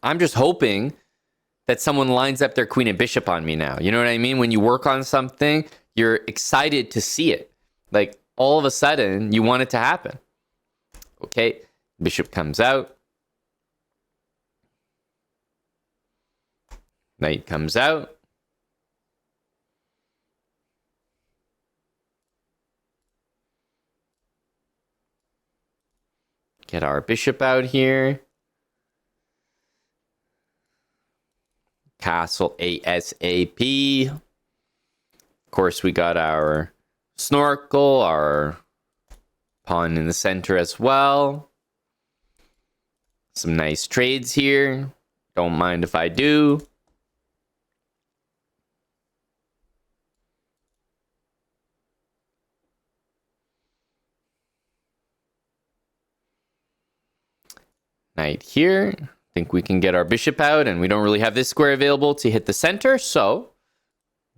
I'm just hoping that someone lines up their queen and bishop on me now. You know what I mean? When you work on something, you're excited to see it. Like, all of a sudden, you want it to happen. Okay, bishop comes out. Knight comes out. Get our bishop out here. Castle ASAP. Of course, we got our snorkel, our pawn in the center as well. Some nice trades here. Don't mind if I do. Knight here. I think we can get our bishop out, and we don't really have this square available to hit the center, so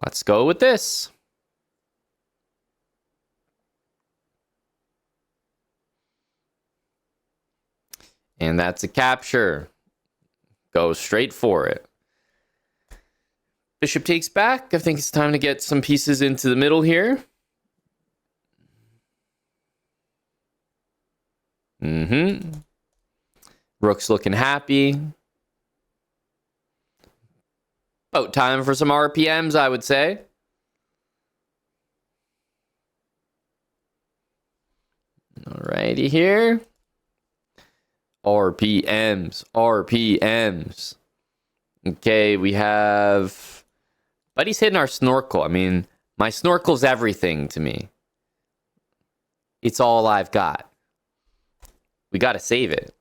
let's go with this. And that's a capture. Go straight for it. Bishop takes back. I think it's time to get some pieces into the middle here. Rook's looking happy. About time for some RPMs, I would say. Alrighty here. RPMs. Okay, we have... Buddy's hitting our snorkel. I mean, my snorkel's everything to me. It's all I've got. We gotta save it.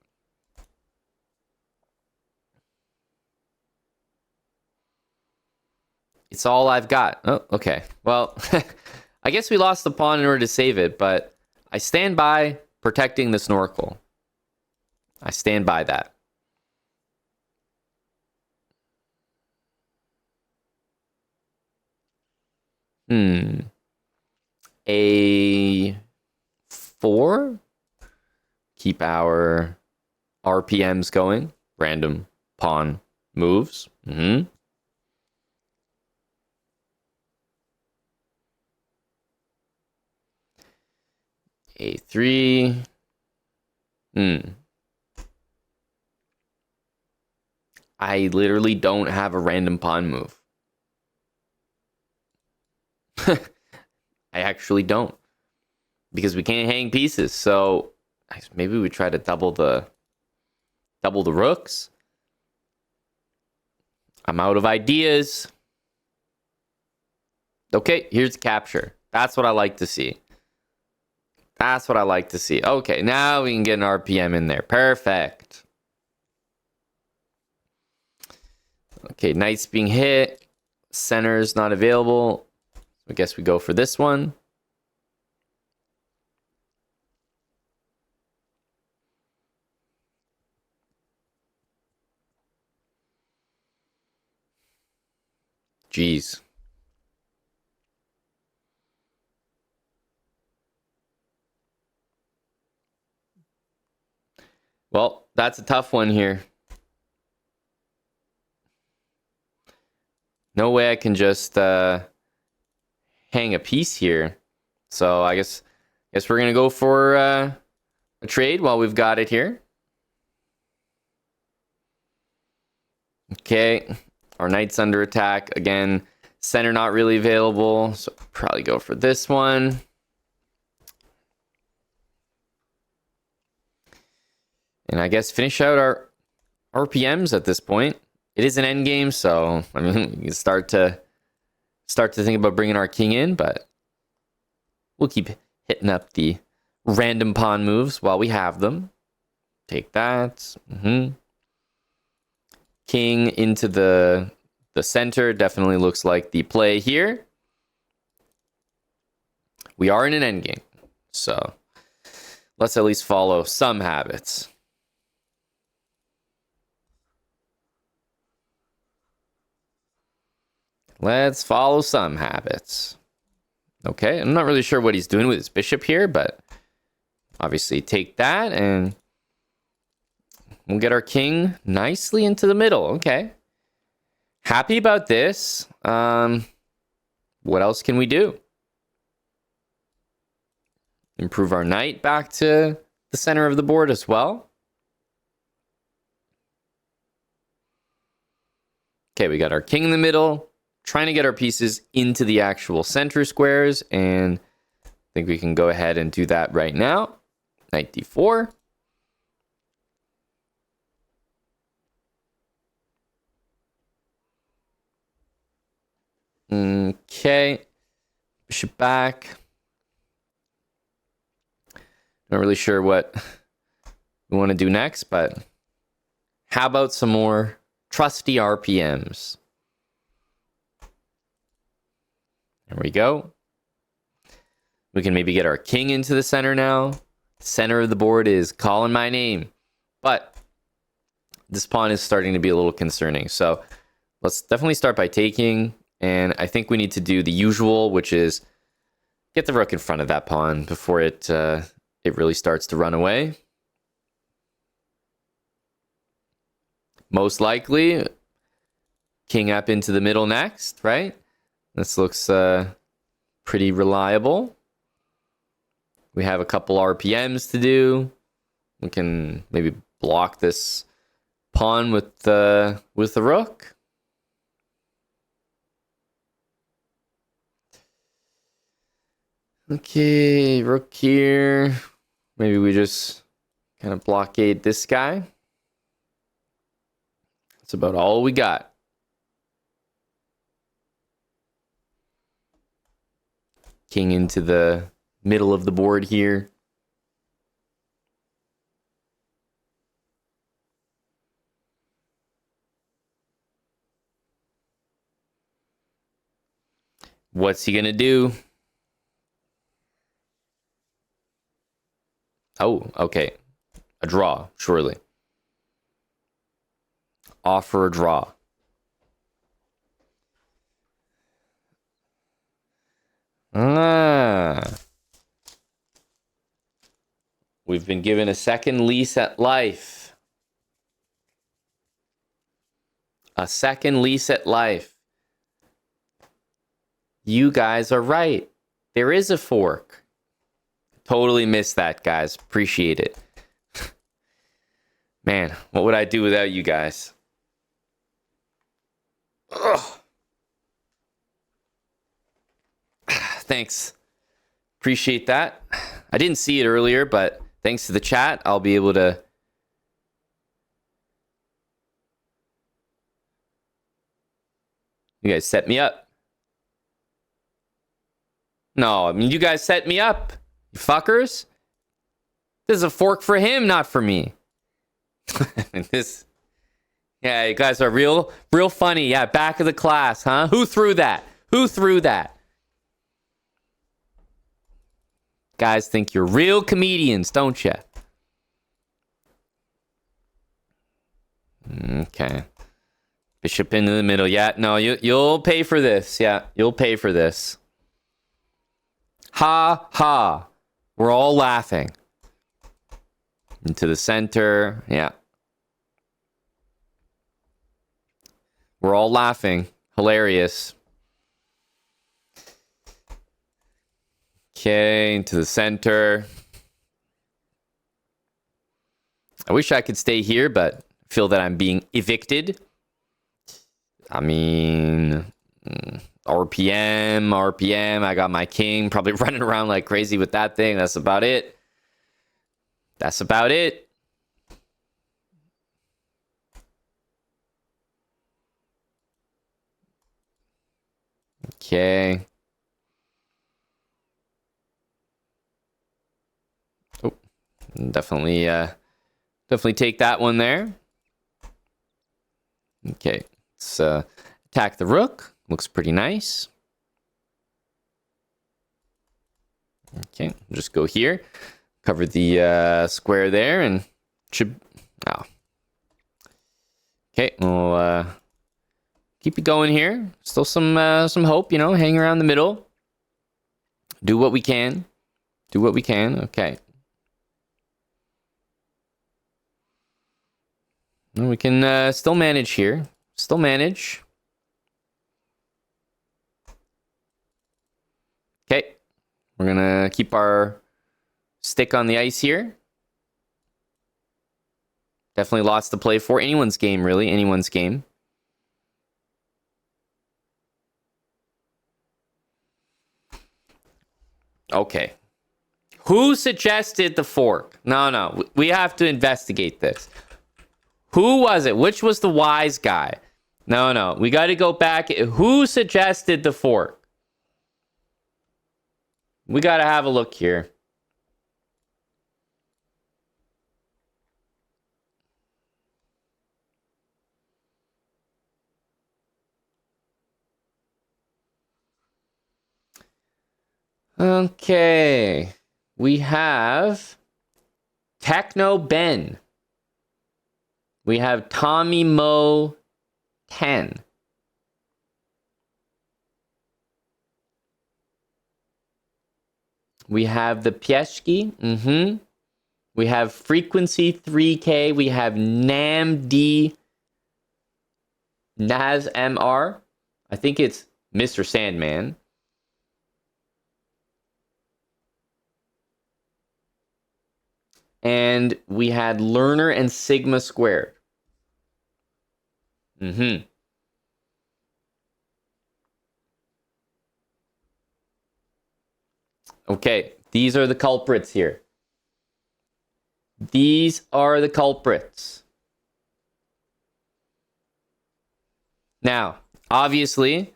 It's all I've got. Oh, okay. Well, I guess we lost the pawn in order to save it, but I stand by protecting the snorkel. I stand by that. A4. Keep our RPMs going. Random pawn moves. A3. I literally don't have a random pawn move. I actually don't. Because we can't hang pieces. So maybe we try to double the rooks. I'm out of ideas. Okay, here's the capture. That's what I like to see. That's what I like to see. Okay, now we can get an RPM in there. Perfect. Okay, knight's being hit. Center's not available. I guess we go for this one. Jeez. Well, that's a tough one here. No way I can just hang a piece here. So I guess we're gonna go for a trade while we've got it here. Okay, our knight's under attack again. Center not really available, so probably go for this one. And I guess finish out our RPMs at this point. It is an endgame, so I mean we can start to think about bringing our king in, but we'll keep hitting up the random pawn moves while we have them. Take that. King into the center definitely looks like the play here. We are in an endgame, so let's at least follow some habits. Let's follow some habits. Okay, I'm not really sure what he's doing with his bishop here, but obviously take that and we'll get our king nicely into the middle. Okay. Happy about this. What else can we do? Improve our knight back to the center of the board as well. Okay, we got our king in the middle, trying to get our pieces into the actual center squares, and I think we can go ahead and do that right now. Knight d4. Okay, bishop back. Not really sure what we want to do next, but how about some more trusty RPMs? There we go. We can maybe get our king into the center now. Center of the board is calling my name, but this pawn is starting to be a little concerning. So let's definitely start by taking, and I think we need to do the usual, which is get the rook in front of that pawn before it really starts to run away. Most likely, king up into the middle next, right? This looks pretty reliable. We have a couple RPMs to do. We can maybe block this pawn with the rook. Okay, rook here. Maybe we just kind of blockade this guy. That's about all we got. King into the middle of the board here. What's he gonna do? Oh, okay. A draw, surely. Offer a draw. We've been given a second lease at life. A second lease at life. You guys are right. There is a fork. Totally missed that, guys. Appreciate it. Man, what would I do without you guys? Ugh. Thanks. Appreciate that. I didn't see it earlier, but thanks to the chat, I'll be able to... You guys set me up. No, I mean, you guys set me up. You fuckers. This is a fork for him, not for me. Yeah, you guys are real funny. Yeah, back of the class, huh? Who threw that? Who threw that? Guys think you're real comedians, don't you? Okay. Bishop into the middle. Yeah, no, you'll pay for this. Yeah, you'll pay for this. Ha ha. We're all laughing. Into the center. Yeah. We're all laughing. Hilarious. Okay, into the center. I wish I could stay here, but I feel that I'm being evicted. I mean, RPM. I got my king probably running around like crazy with that thing. That's about it. That's about it. Okay. Oh, definitely take that one there. Okay, let's attack the rook. Looks pretty nice. Okay, just go here. Cover the square there and should... Oh. Okay, we'll keep it going here. Still some hope, you know, hang around the middle. Do what we can. Do what we can. Okay. We can still manage here. Still manage. Okay. We're going to keep our stick on the ice here. Definitely lots to play for. Anyone's game, really. Anyone's game. Okay. Who suggested the fork? No. We have to investigate this. Who was it? Which was the wise guy? No. We got to go back. Who suggested the fork? We got to have a look here. Okay. We have Techno Ben. We have Tommy Mo 10. We have the Pieshki. We have Frequency 3K. We have NamD Naz MR. I think it's Mr. Sandman. And we had Learner and Sigma Squared. Okay, these are the culprits here. These are the culprits. Now, obviously,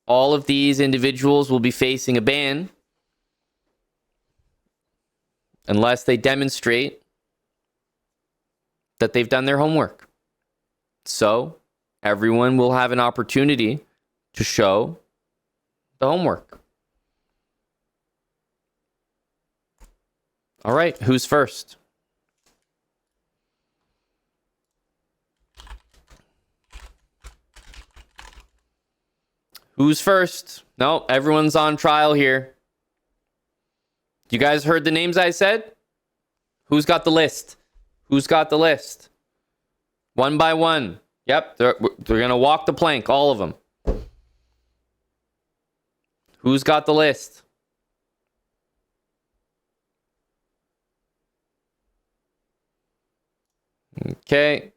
all of these individuals will be facing a ban unless they demonstrate that they've done their homework. So, everyone will have an opportunity to show the homework. All right, who's first? Who's first? No, everyone's on trial here. You guys heard the names I said? Who's got the list? Who's got the list? One by one. Yep, they're going to walk the plank, all of them. Who's got the list? Okay.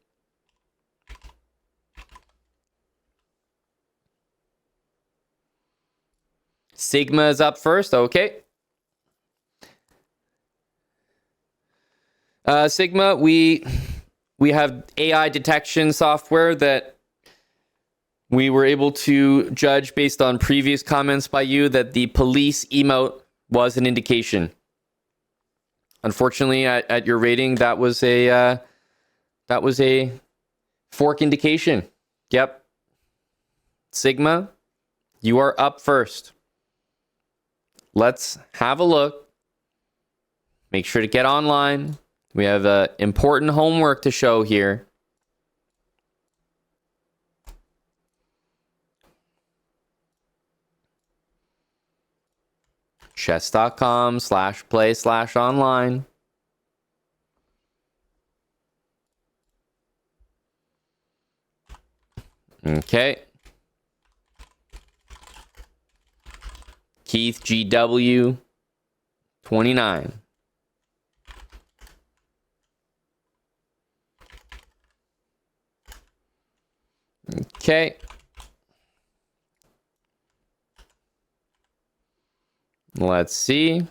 Sigma is up first. Okay. Sigma, we have AI detection software that we were able to judge based on previous comments by you that the police emote was an indication. Unfortunately, at your rating, that was a fork indication. Yep. Sigma, you are up first. Let's have a look. Make sure to get online. We have important homework to show here. chess.com/play/online. Okay. Keith GW 29. Okay. Let's see.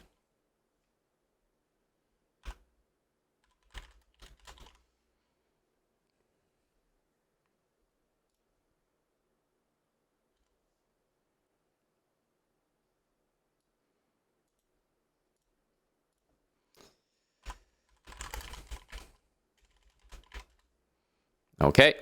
Okay.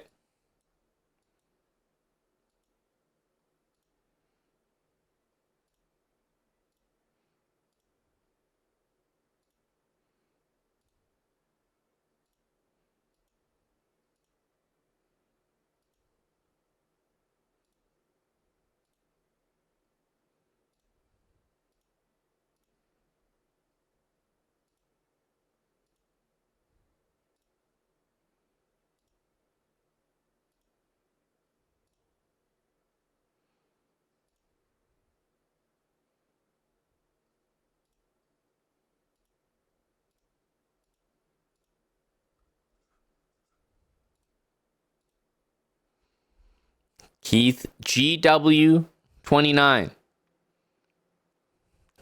Keith GW29.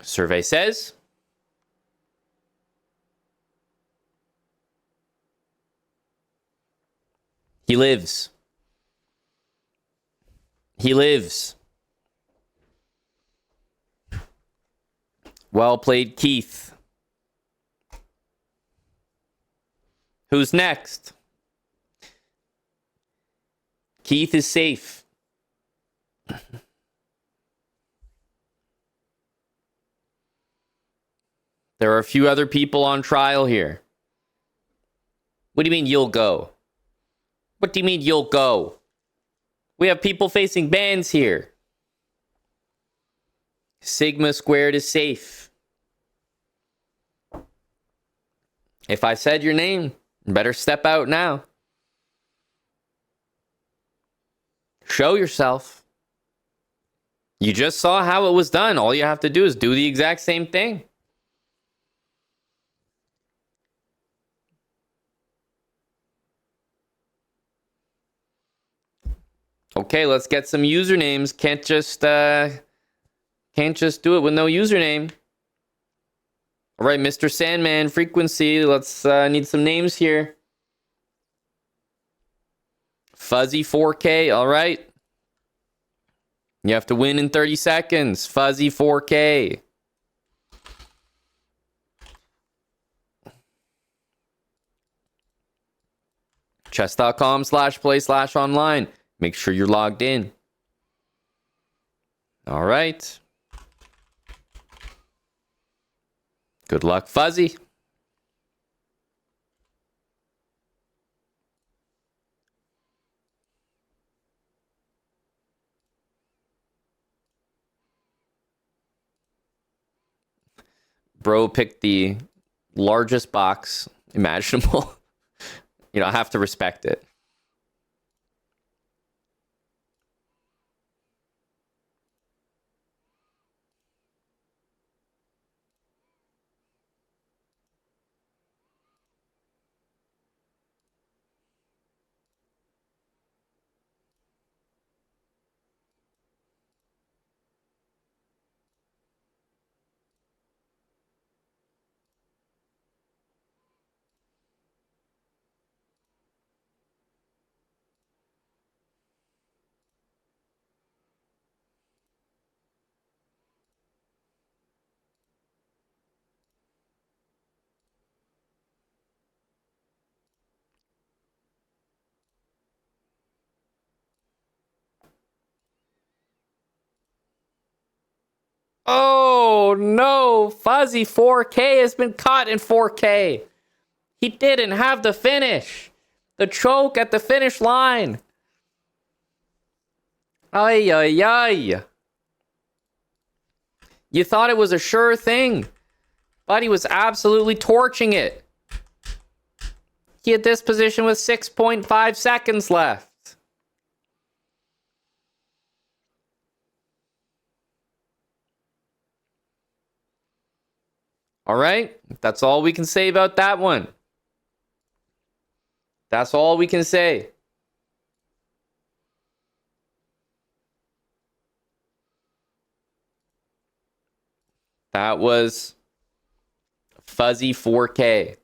Survey says he lives. He lives. Well played, Keith. Who's next? Keith is safe. There are a few other people on trial here. What do you mean you'll go? What do you mean you'll go? We have people facing bans here. Sigma squared is safe. If I said your name, better step out now. Show yourself. You just saw how it was done. All you have to do is do the exact same thing. Okay, let's get some usernames. Can't just do it with no username. All right, Mr. Sandman, frequency. Let's need some names here. Fuzzy 4K. All right. You have to win in 30 seconds. Fuzzy 4K. chess.com/play/online. Make sure you're logged in. All right. Good luck, Fuzzy. Bro picked the largest box imaginable. You know, I have to respect it. Oh no, Fuzzy 4K has been caught in 4K. He didn't have the finish. The choke at the finish line. Ay, ay, ay. You thought it was a sure thing, but he was absolutely torching it. He had this position with 6.5 seconds left. All right, that's all we can say about that one. That's all we can say. That was Fuzzy 4K.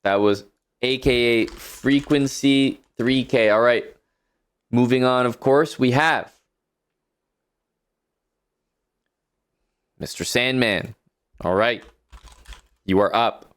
That was AKA Frequency 3K. All right, moving on, of course, we have Mr. Sandman. All right, you are up.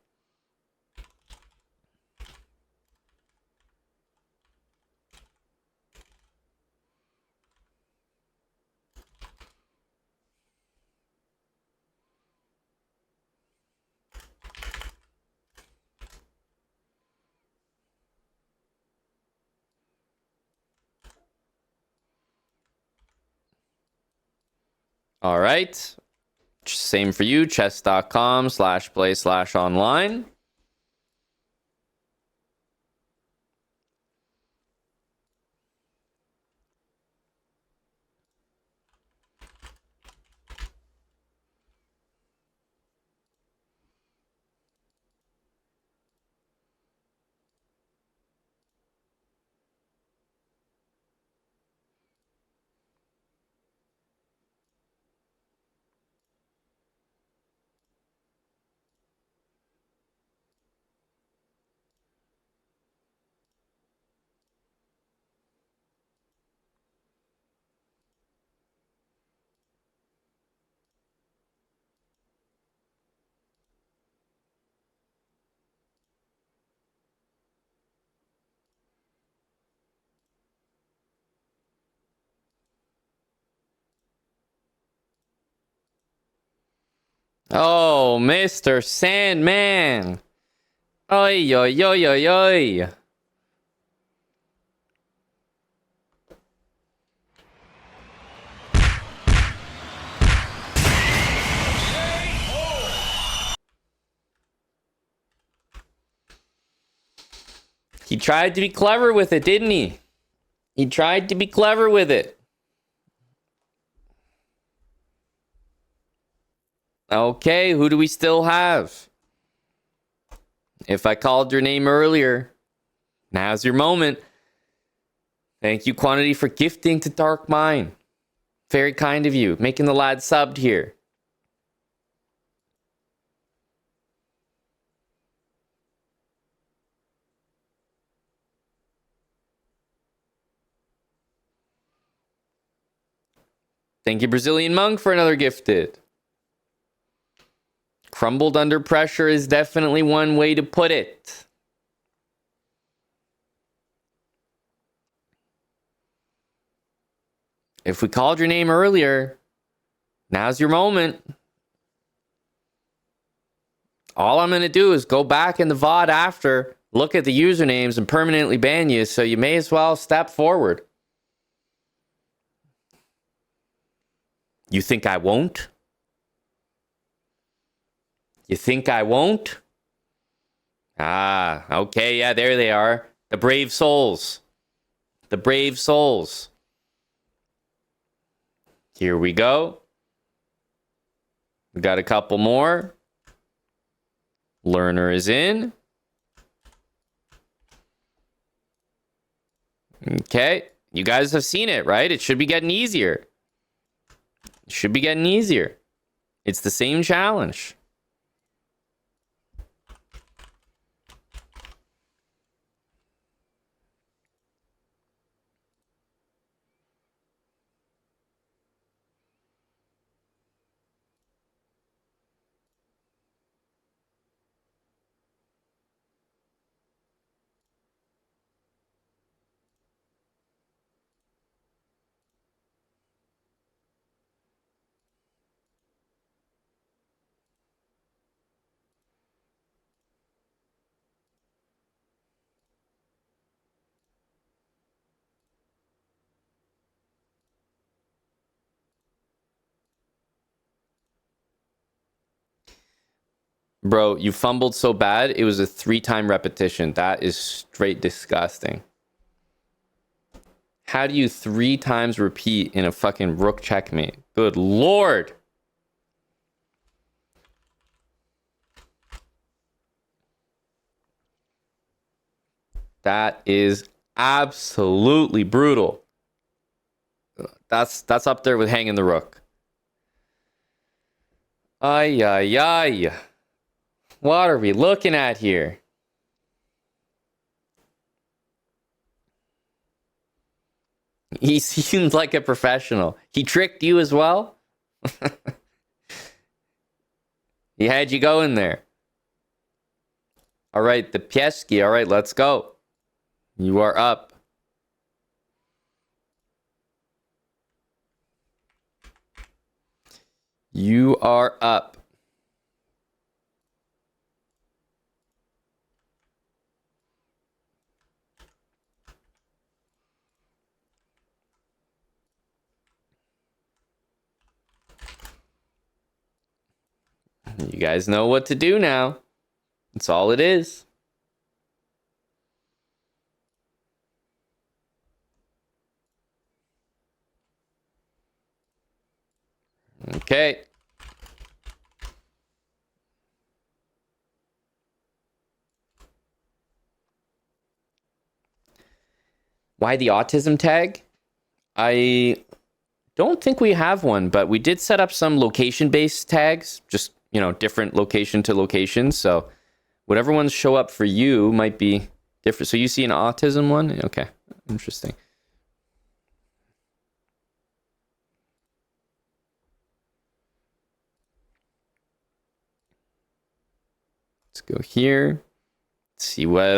All right. Same for you. chess.com/play/online. Oh, Mr. Sandman. Oi, oi, oi, oi, oi. He tried to be clever with it, didn't he? He tried to be clever with it. Okay, who do we still have? If I called your name earlier, now's your moment. Thank you, Quantity, for gifting to Dark Mine. Very kind of you. Making the lad subbed here. Thank you, Brazilian Monk, for another gifted. Crumbled under pressure is definitely one way to put it. If we called your name earlier, now's your moment. All I'm going to do is go back in the VOD after, look at the usernames, and permanently ban you, so you may as well step forward. You think I won't? You think I won't? Ah, okay, yeah, there they are. The brave souls. The brave souls. Here we go. We got a couple more. Learner is in. Okay, you guys have seen it, right? It should be getting easier. It should be getting easier. It's the same challenge. Bro, you fumbled so bad, it was a 3-time repetition. That is straight disgusting. How do you 3 times repeat in a fucking rook checkmate? Good lord. That is absolutely brutal. That's up there with hanging the rook. Ay, ay, ay. What are we looking at here? He seemed like a professional. He tricked you as well? He had you go in there. All right, the Pieski. All right, let's go. You are up. You are up. You guys know what to do now. That's all it is. Okay. Why the autism tag? I don't think we have one, but we did set up some location-based tags, just, you know, different location to location. So whatever ones show up for you might be different. So you see an autism one? Okay, interesting. Let's go here. Let's see what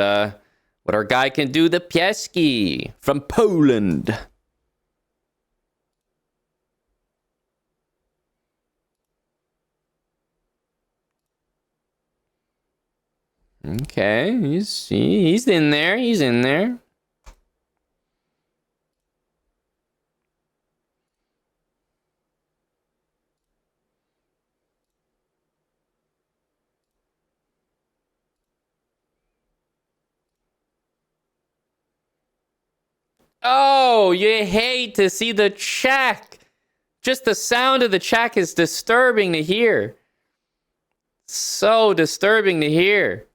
our guy can do. The Pieski from Poland. Okay, he's in there. He's in there. Oh, you hate to see the check. Just the sound of the check is disturbing to hear. So disturbing to hear.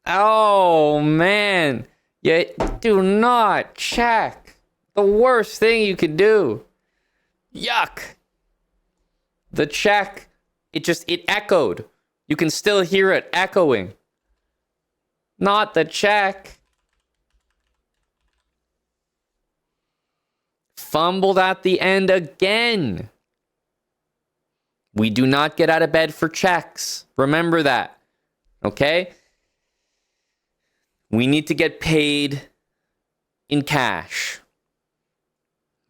Oh, man. You do not check. The worst thing you could do. Yuck. The check, it echoed. You can still hear it echoing. Not the check. Fumbled at the end again. We do not get out of bed for checks. Remember that. Okay? We need to get paid in cash.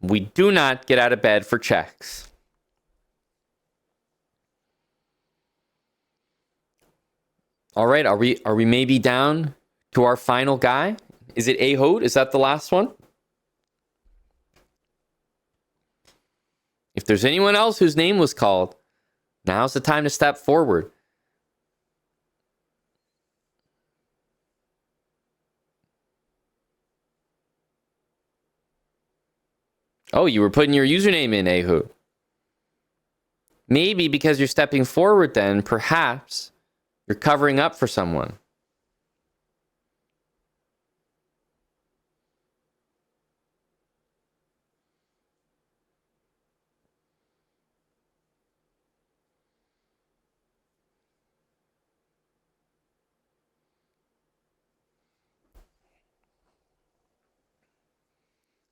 We do not get out of bed for checks. All right, are we maybe down to our final guy? Is it Ahode? Is that the last one? If there's anyone else whose name was called, now's the time to step forward. Oh, you were putting your username in, Ahode. Maybe because you're stepping forward then, perhaps you're covering up for someone.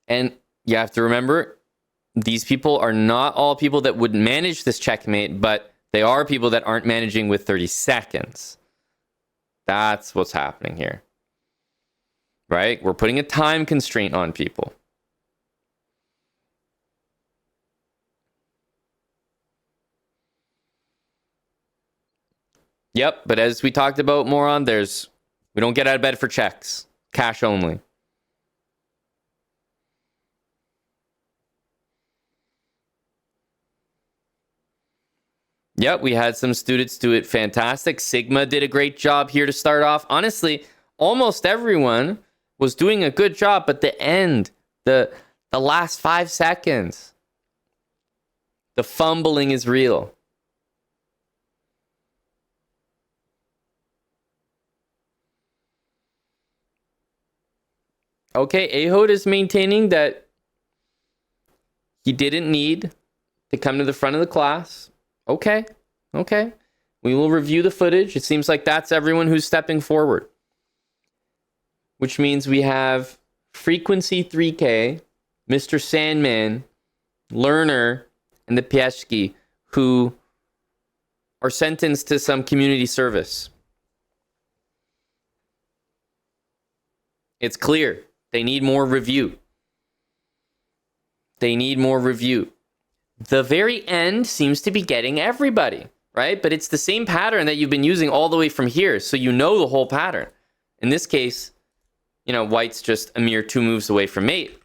And you have to remember, these people are not all people that would manage this checkmate, but they are people that aren't managing with 30 seconds. That's what's happening here. Right? We're putting a time constraint on people. Yep, but as we talked about more on, we don't get out of bed for checks. Cash only. Yep, we had some students do it fantastic. Sigma did a great job here to start off. Honestly, almost everyone was doing a good job, but the end, the last 5 seconds, the fumbling is real. Okay, Ahode is maintaining that he didn't need to come to the front of the class. Okay. We will review the footage. It seems like that's everyone who's stepping forward. Which means we have Frequency 3K, Mr. Sandman, Learner, and the Pieszki, who are sentenced to some community service. It's clear. They need more review. The very end seems to be getting everybody, right? But it's the same pattern that you've been using all the way from here, so you know the whole pattern. In this case, white's just a mere 2 moves away from mate.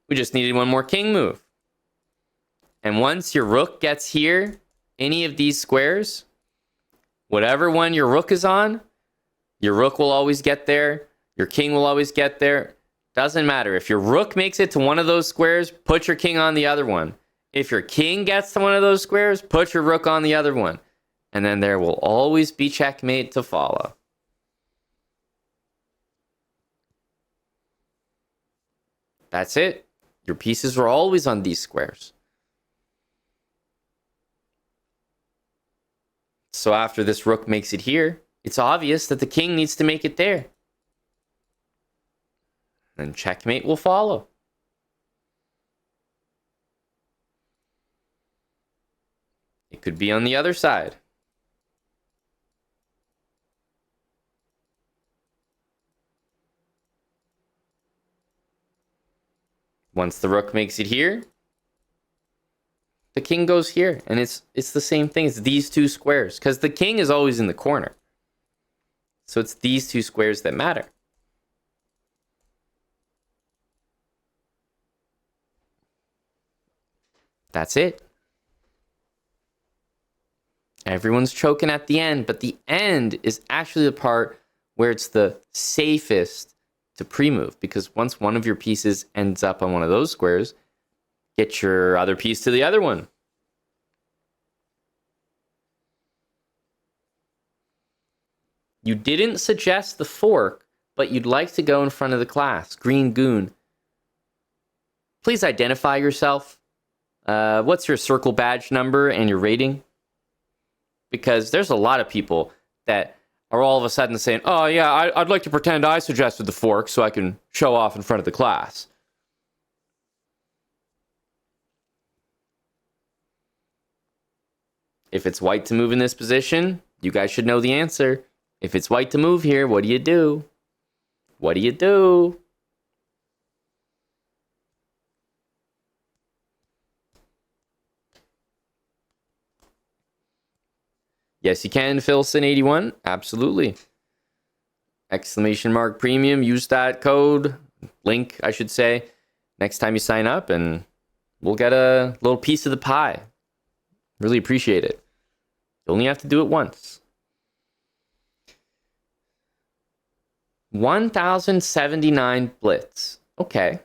We just needed one more king move. And once your rook gets here, any of these squares, whatever one your rook is on, your rook will always get there. Your king will always get there. Doesn't matter. If your rook makes it to one of those squares, put your king on the other one. If your king gets to one of those squares, put your rook on the other one. And then there will always be checkmate to follow. That's it. Your pieces are always on these squares. So after this rook makes it here, it's obvious that the king needs to make it there. And checkmate will follow. It could be on the other side. Once the rook makes it here, the king goes here, and it's the same thing. It's these two squares, because the king is always in the corner. So it's these two squares that matter. That's it. Everyone's choking at the end, but the end is actually the part where it's the safest to pre-move, because once one of your pieces ends up on one of those squares, get your other piece to the other one. You didn't suggest the fork, but you'd like to go in front of the class. Green Goon. Please identify yourself. What's your circle badge number and your rating? Because there's a lot of people that are all of a sudden saying, oh yeah, I'd like to pretend I suggested the fork so I can show off in front of the class. If it's white to move in this position, you guys should know the answer. If it's white to move here, what do you do? What do you do? Yes, you can, Philson81. Absolutely. Exclamation mark premium. Use that code, link, I should say, next time you sign up, and we'll get a little piece of the pie. Really appreciate it. You only have to do it once. 1079 blitz. Okay.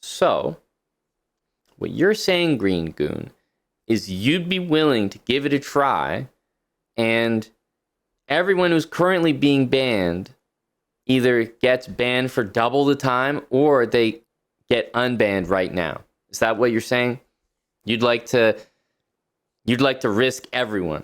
So, what you're saying, Green Goon, is you'd be willing to give it a try, and everyone who's currently being banned either gets banned for double the time or they get unbanned right now. Is that what you're saying? You'd like to risk everyone.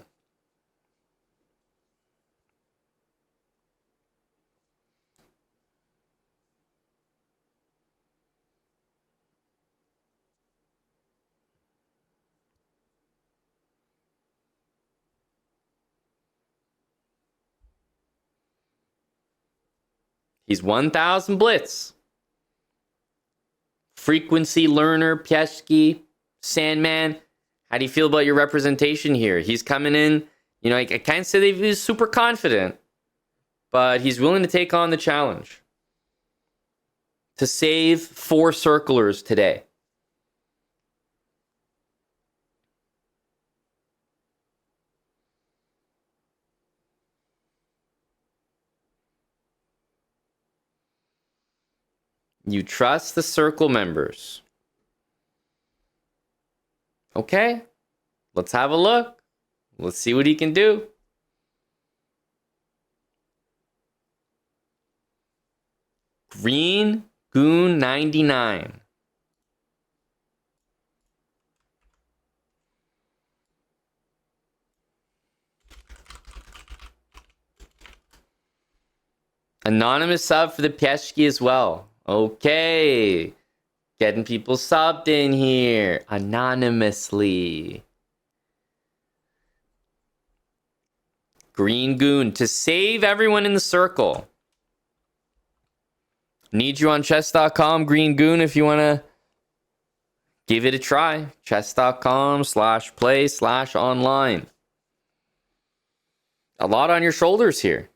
He's 1000 blitz. Frequency learner, Pieshki, Sandman. How do you feel about your representation here? He's coming in, I can't say that he's super confident, but he's willing to take on the challenge to save 4 circlers today. You trust the circle members. Okay, let's have a look. Let's see what he can do. Green Goon 99. Anonymous sub for the Pieshki as well. Okay. Getting people subbed in here anonymously. Green Goon to save everyone in the circle. Need you on chess.com, Green Goon, if you want to give it a try. Chess.com/play/online. A lot on your shoulders here.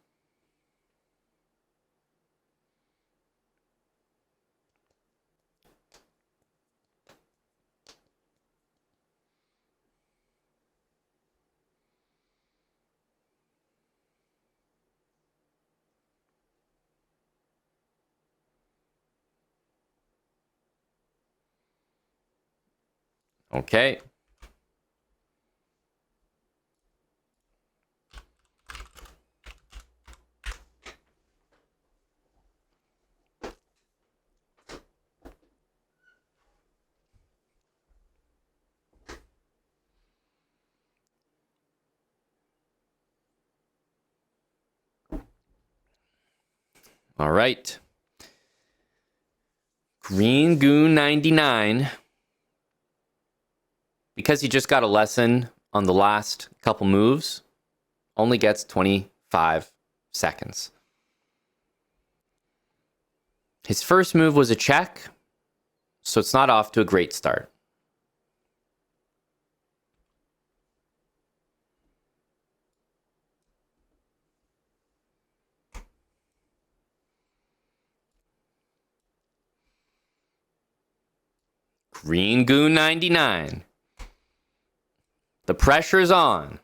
Okay. All right. Green Goon 99. Because he just got a lesson on the last couple moves, only gets 25 seconds. His first move was a check, so it's not off to a great start. Green Goon 99. The pressure's on.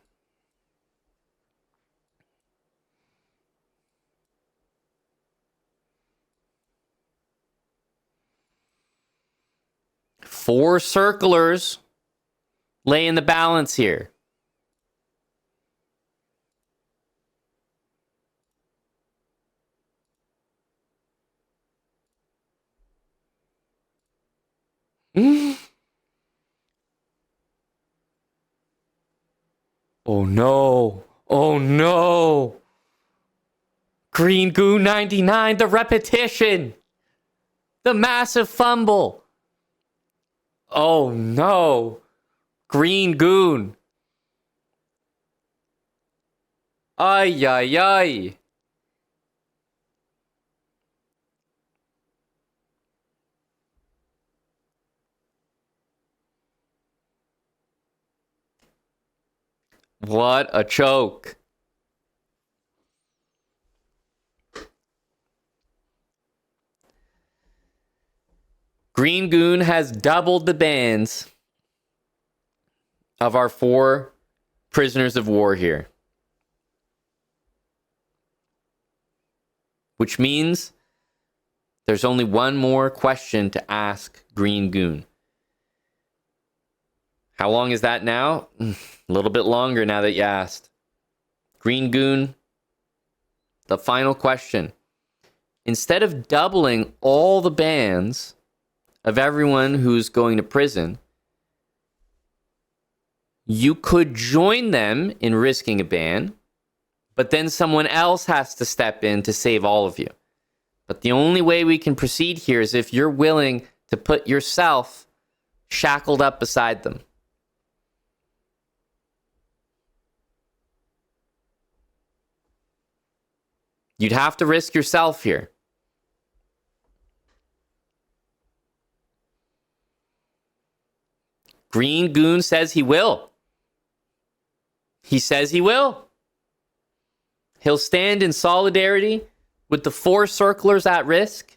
Four circlers lay in the balance here. Oh no. Oh no. Green Goon 99, the repetition. The massive fumble. Oh no. Green Goon. Ay, ay, ay. What a choke. Green Goon has doubled the bands of our 4 prisoners of war here. Which means there's only one more question to ask Green Goon. How long is that now? A little bit longer now that you asked. Green Goon, the final question. Instead of doubling all the bans of everyone who's going to prison, you could join them in risking a ban, but then someone else has to step in to save all of you. But the only way we can proceed here is if you're willing to put yourself shackled up beside them. You'd have to risk yourself here. Green Goon says he will. He says he will. He'll stand in solidarity with the 4 circlers at risk.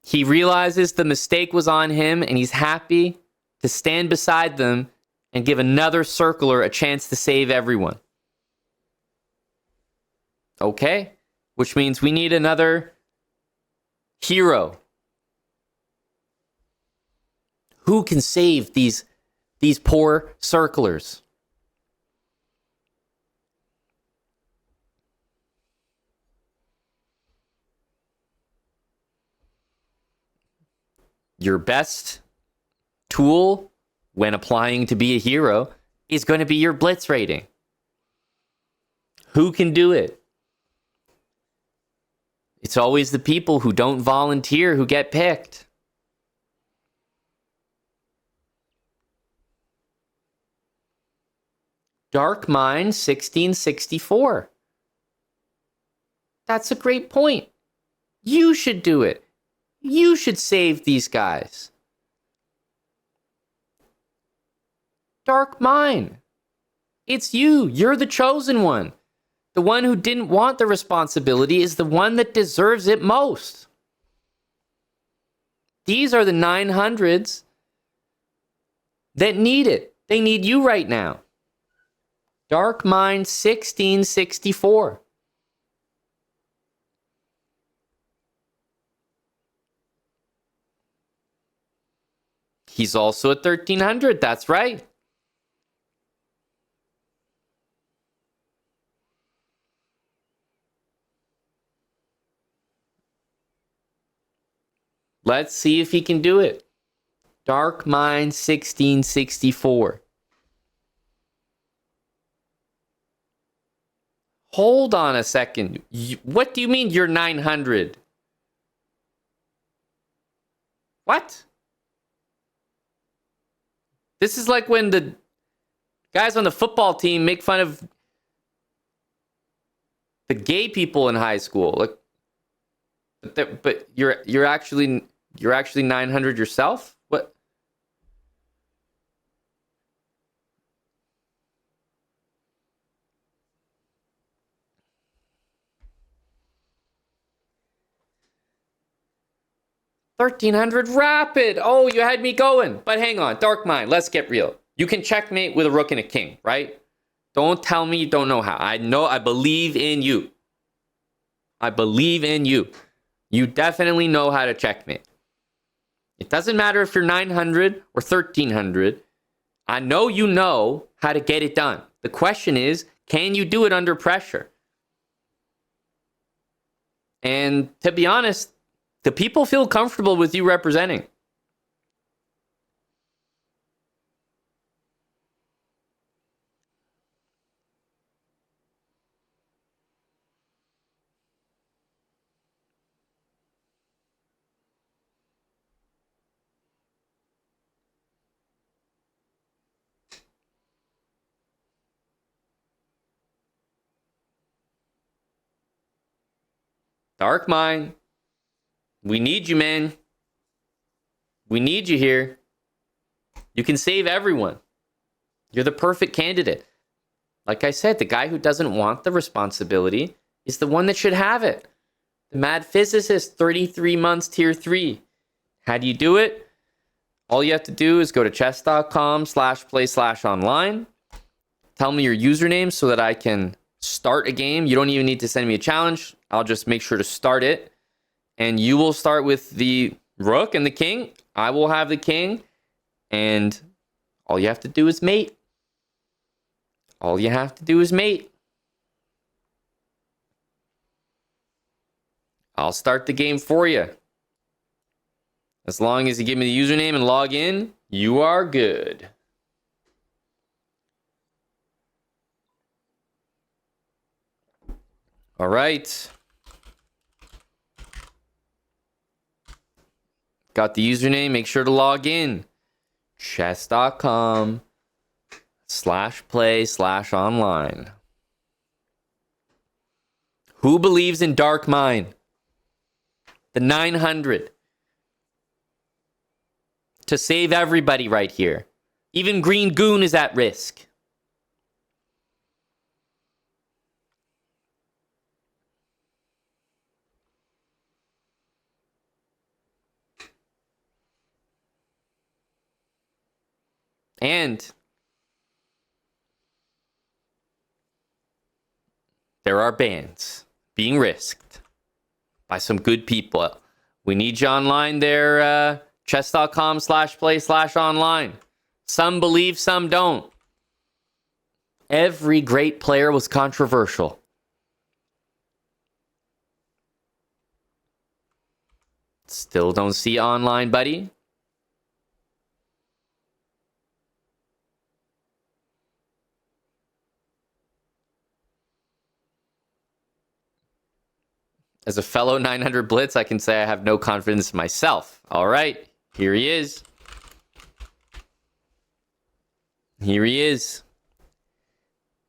He realizes the mistake was on him, and he's happy to stand beside them and give another circler a chance to save everyone. Okay, which means we need another hero. Who can save these poor circlers? Your best tool when applying to be a hero is going to be your blitz rating. Who can do it? It's always the people who don't volunteer who get picked. Dark Mind 1664. That's a great point. You should do it. You should save these guys. Dark Mind. It's you. You're the chosen one. The one who didn't want the responsibility is the one that deserves it most. These are the 900s that need it. They need you right now. Dark Mind 1664. He's also at 1300. That's right. Let's see if he can do it. Dark Mind 1664. Hold on a second. What do you mean you're 900? What? This is like when the guys on the football team make fun of the gay people in high school. Like, but you're actually 900 yourself? What? 1300 rapid. Oh, you had me going. But hang on, Dark Mind, let's get real. You can checkmate with a rook and a king, right? Don't tell me you don't know how. I believe in you. I believe in you. You definitely know how to checkmate. It doesn't matter if you're 900 or 1300. I know you know how to get it done. The question is, can you do it under pressure? And to be honest, the people feel comfortable with you representing. Dark Mind, we need you, man. We need you here. You can save everyone. You're the perfect candidate. Like I said, the guy who doesn't want the responsibility is the one that should have it. The mad physicist, 33 months, tier 3. How do you do it? All you have to do is go to chess.com/play/online. Tell me your username so that I can start a game. You don't even need to send me a challenge. I'll just make sure to start it. And you will start with the rook and the king. I will have the king. And all you have to do is mate. All you have to do is mate. I'll start the game for you. As long as you give me the username and log in, you are good. All right. Got the username. Make sure to log in. chess.com/play/online. Who believes in Dark Mind? The 900. To save everybody right here. Even Green Goon is at risk. And there are bans being risked by some good people. We need you online there, chess.com/play/online. Some believe, some don't. Every great player was controversial. Still don't see online, buddy. As a fellow 900 Blitz, I can say I have no confidence in myself. All right, here he is. Here he is.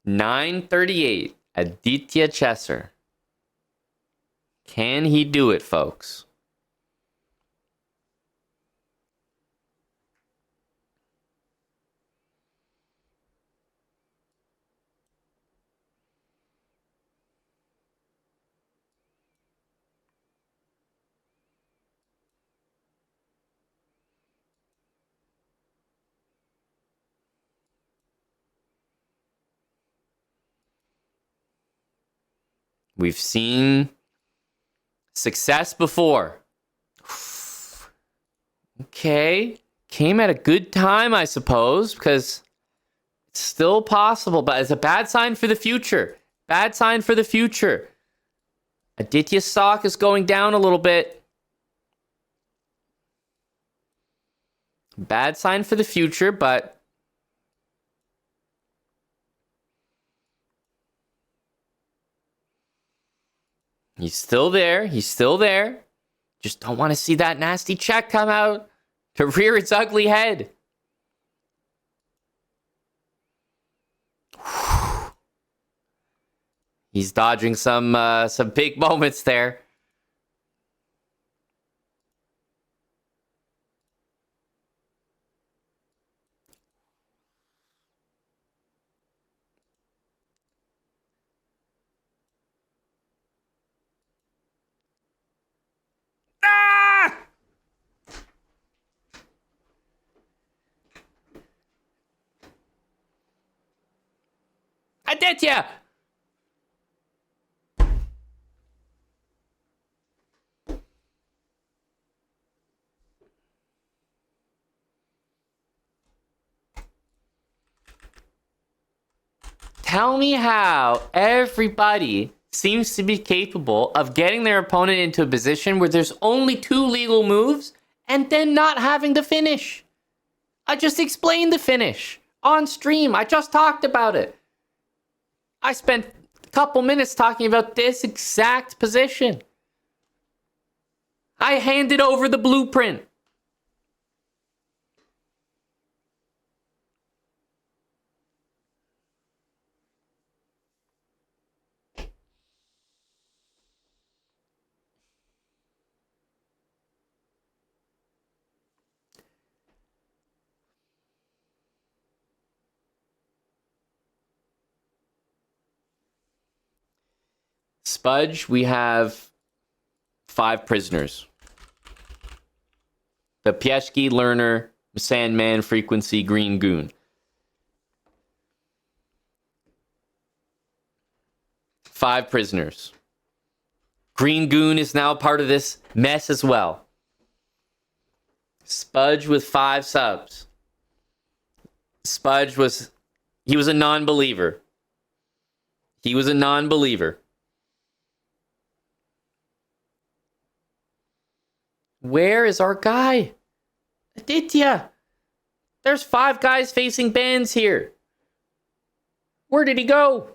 938, Aditya Chesser. Can he do it, folks? We've seen success before. Okay. Came at a good time, I suppose, because it's still possible, but it's a bad sign for the future. Bad sign for the future. Aditya's stock is going down a little bit. Bad sign for the future, but he's still there. He's still there. Just don't want to see that nasty check come out to rear its ugly head. He's dodging some big moments there. Ah! Aditya! Tell me how everybody seems to be capable of getting their opponent into a position where there's only 2 legal moves and then not having the finish. I just explained the finish on stream. I just talked about it. I spent a couple minutes talking about this exact position. I handed over the blueprint. Spudge, we have 5 prisoners. The Pieshki, Learner, Sandman, Frequency, Green Goon. 5 prisoners. Green Goon is now part of this mess as well. Spudge with 5 subs. Spudge was... He was a non-believer. He was a non-believer. Where is our guy? Aditya! There's 5 guys facing bans here. Where did he go?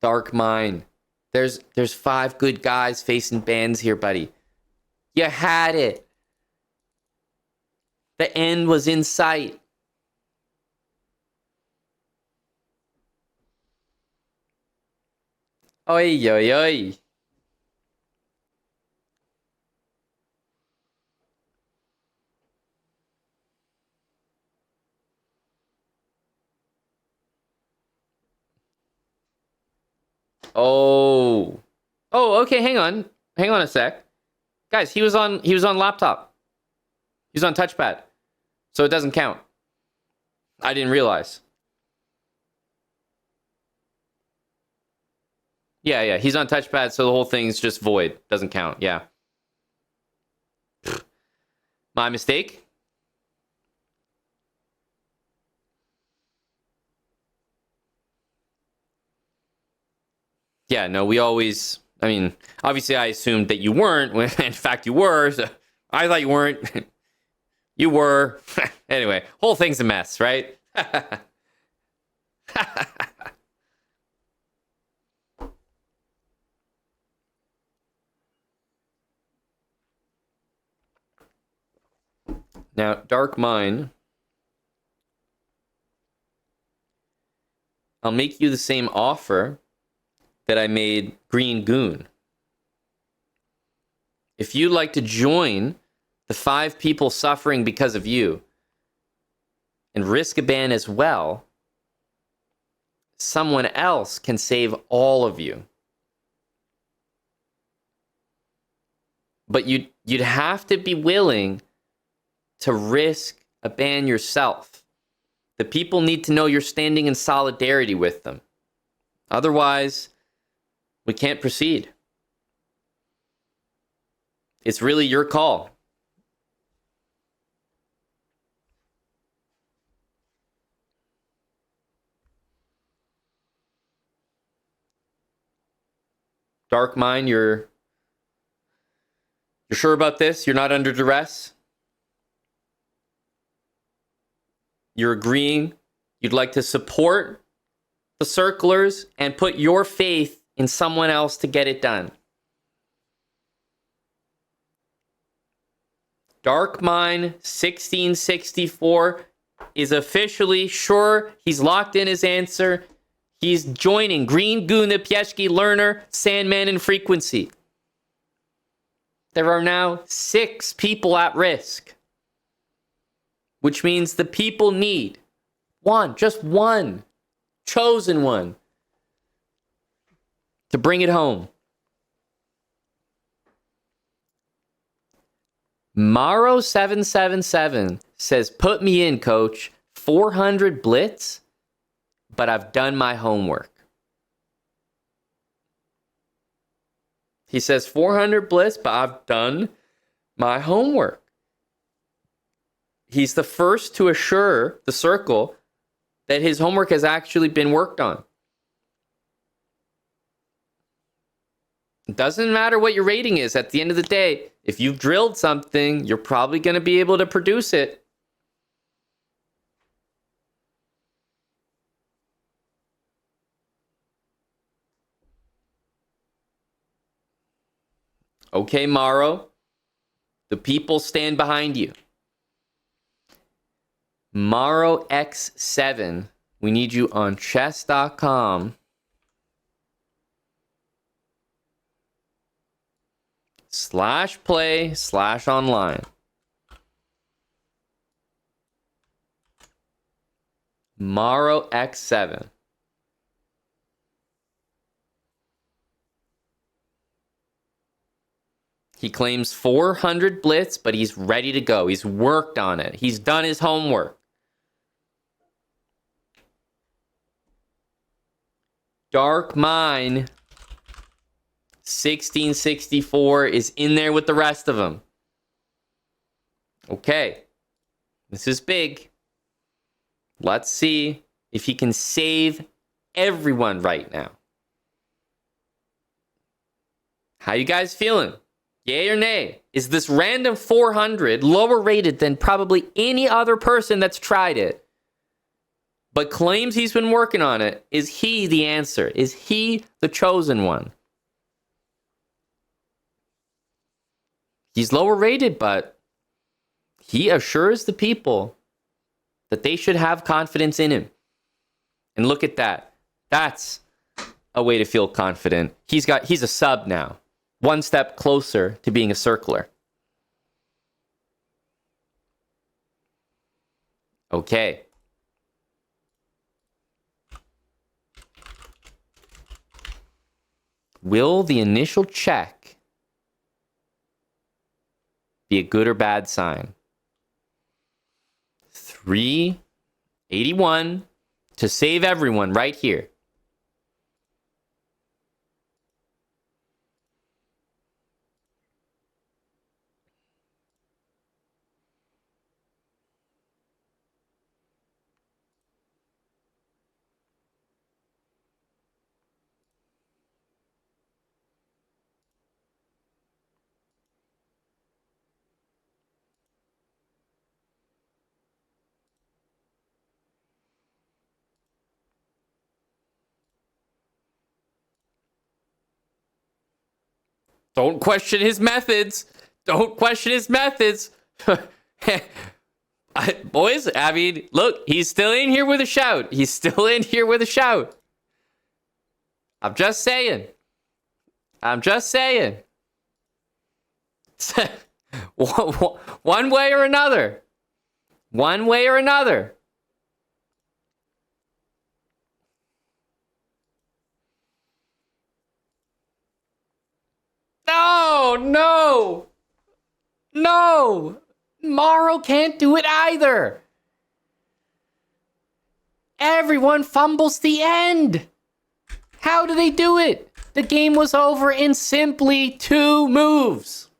Dark Mine. There's 5 good guys facing bans here, buddy. You had it. The end was in sight. Oi, oi, oi. Oh. Oh, okay, hang on. Hang on a sec. Guys, he was on laptop. He was on touchpad. So it doesn't count. I didn't realize. Yeah, he's on touchpad, so the whole thing's just void. Doesn't count, yeah. My mistake. Yeah, no, we always... I mean, obviously I assumed that you weren't, when in fact you were. So I thought you weren't. You were. Anyway, whole thing's a mess, right? Now, Dark Mine. I'll make you the same offer that I made Green Goon. If you'd like to join the 5 people suffering because of you and risk a ban as well, someone else can save all of you. But you'd have to be willing to risk a ban yourself. The people need to know you're standing in solidarity with them. Otherwise, we can't proceed. It's really your call. Dark Mind, you're sure about this? You're not under duress? You're agreeing? You'd like to support the circlers and put your faith in someone else to get it done. Dark Mind 1664 is officially sure. He's locked in his answer. He's joining Green Goon, the Pieshki, Learner, Sandman, and Frequency. There are now 6 people at risk, which means the people need One, just one. Chosen one. To bring it home. Maro777 says, put me in, coach. 400 blitz, but I've done my homework. He says 400 blitz, but I've done my homework. He's the first to assure the circle that his homework has actually been worked on. It doesn't matter what your rating is. At the end of the day, if you've drilled something, you're probably going to be able to produce it. Okay, Maro. The people stand behind you. Maro X7. We need you on chess.com. /play/online. Maro X7. He claims 400 blitz, but he's ready to go. He's worked on it. He's done his homework. Dark Mine 1664 is in there with the rest of them. Okay. This is big. Let's see if he can save everyone right now. How you guys feeling? Yay or nay? Is this random 400 lower rated than probably any other person that's tried it, but claims he's been working on it? Is he the answer? Is he the chosen one? He's lower rated, but he assures the people that they should have confidence in him. And look at that. That's a way to feel confident. He's a sub now. One step closer to being a circler. Okay. Will the initial check be a good or bad sign? 381 to save everyone right here. Don't question his methods. Don't question his methods. Boys, I mean, look, he's still in here with a shout. He's still in here with a shout. I'm just saying. I'm just saying. One way or another. One way or another. No! Maro can't do it either. Everyone fumbles the end. How do they do it? The game was over in simply 2 moves.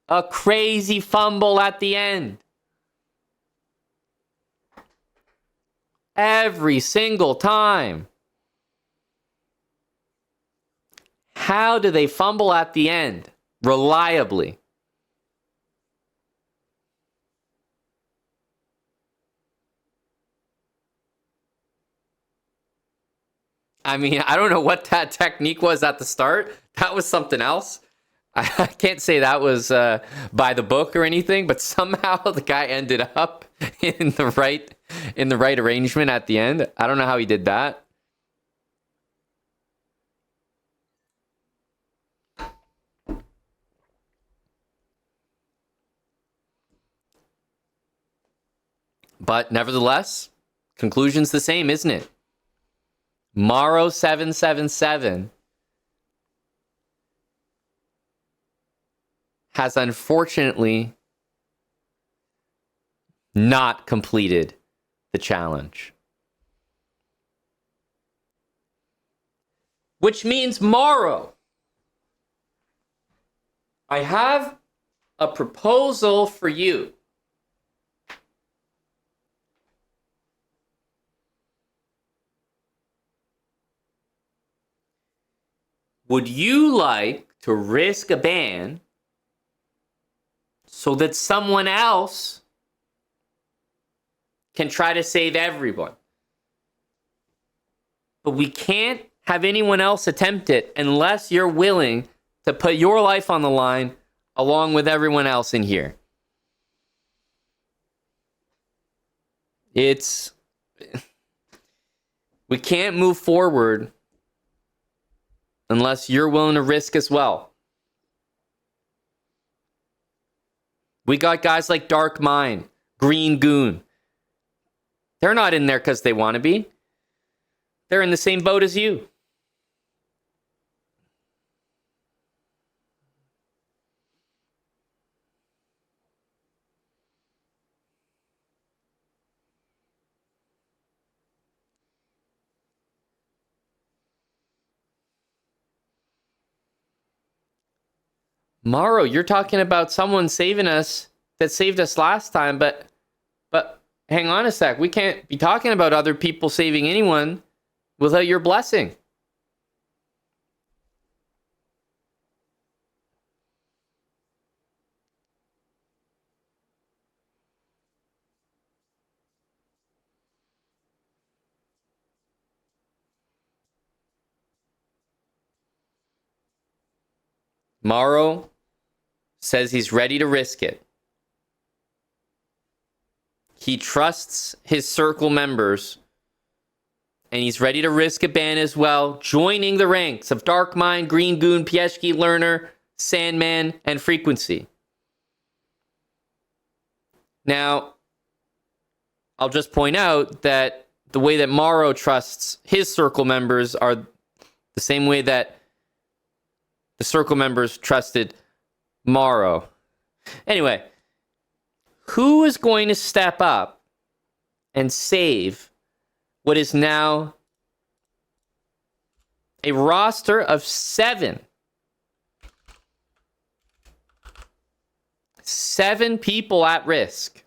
A crazy fumble at the end. Every single time. How do they fumble at the end reliably? I mean, I don't know what that technique was at the start. That was something else. I can't say that was by the book or anything, but somehow the guy ended up in the right arrangement at the end. I don't know how he did that. But nevertheless, conclusion's the same, isn't it? Morrow 777 has unfortunately not completed the challenge. Which means Morrow, I have a proposal for you. Would you like to risk a ban so that someone else can try to save everyone? But we can't have anyone else attempt it unless you're willing to put your life on the line along with everyone else in here. We can't move forward unless you're willing to risk as well. We got guys like Dark Mind, Green Goon. They're not in there because they want to be. They're in the same boat as you. Morrow, you're talking about someone saving us that saved us last time, but hang on a sec. We can't be talking about other people saving anyone without your blessing. Morrow says he's ready to risk it. He trusts his circle members, and he's ready to risk a ban as well, joining the ranks of Dark Mind, Green Goon, Pieshki Learner, Sandman, and Frequency. Now, I'll just point out that the way that Morrow trusts his circle members are the same way that the circle members trusted Morrow. Anyway, who is going to step up and save what is now a roster of 7? 7 people at risk.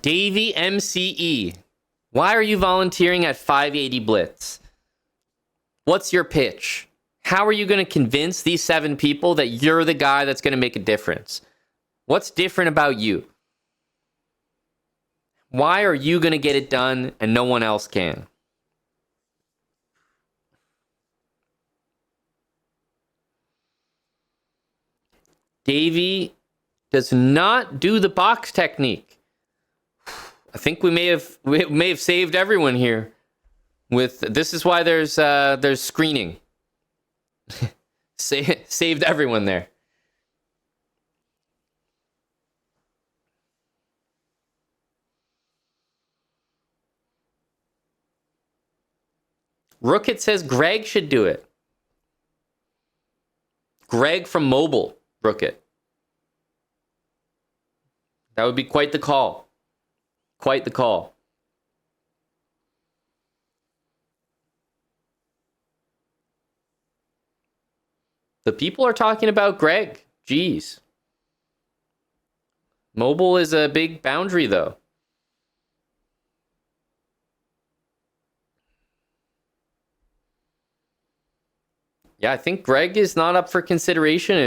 Davey MCE, why are you volunteering at 580 Blitz? What's your pitch? How are you going to convince these 7 people that you're the guy that's going to make a difference? What's different about you? Why are you going to get it done and no one else can? Davey does not do the box technique. I think we may have saved everyone here. This is why there's screening. Saved everyone there. Rookit says Greg should do it. Greg from Mobile, Rookit. That would be quite the call. Quite the call. The people are talking about Greg. Jeez. Mobile is a big boundary, though. Yeah, I think Greg is not up for consideration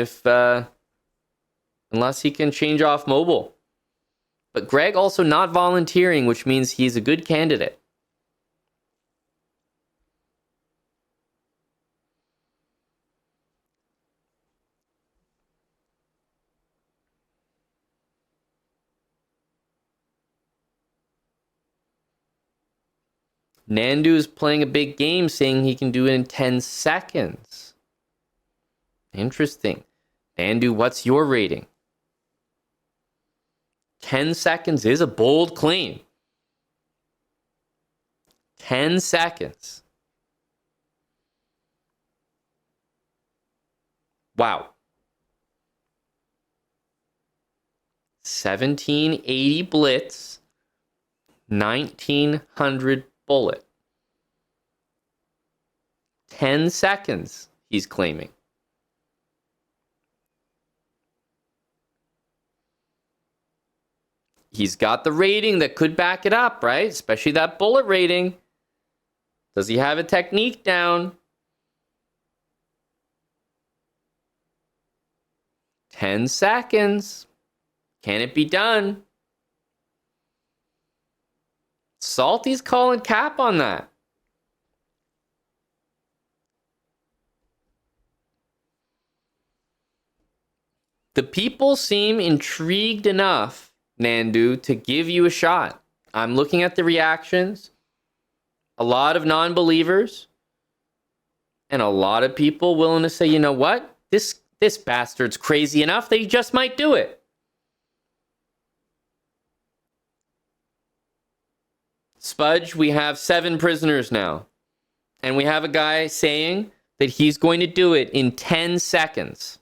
unless he can change off Mobile. But Greg also not volunteering, which means he's a good candidate. Nandu is playing a big game saying he can do it in 10 seconds. Interesting. Nandu, what's your rating? 10 seconds is a bold claim. 10 seconds. Wow. 1780 blitz, 1900 bullet. 10 seconds, he's claiming. He's got the rating that could back it up, right? Especially that bullet rating. Does he have a technique down? 10 seconds. Can it be done? Salty's calling cap on that. The people seem intrigued enough, Nandu, to give you a shot. I'm looking at the reactions. A lot of non-believers. And a lot of people willing to say, you know what? This bastard's crazy enough that he just might do it. Spudge, we have 7 prisoners now. And we have a guy saying that he's going to do it in 10 seconds.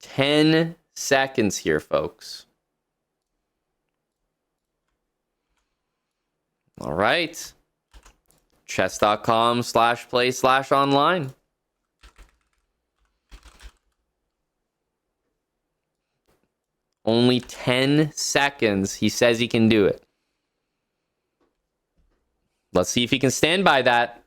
Ten seconds here, folks. All right. Chess.com/play/online. Only 10 seconds. He says he can do it. Let's see if he can stand by that.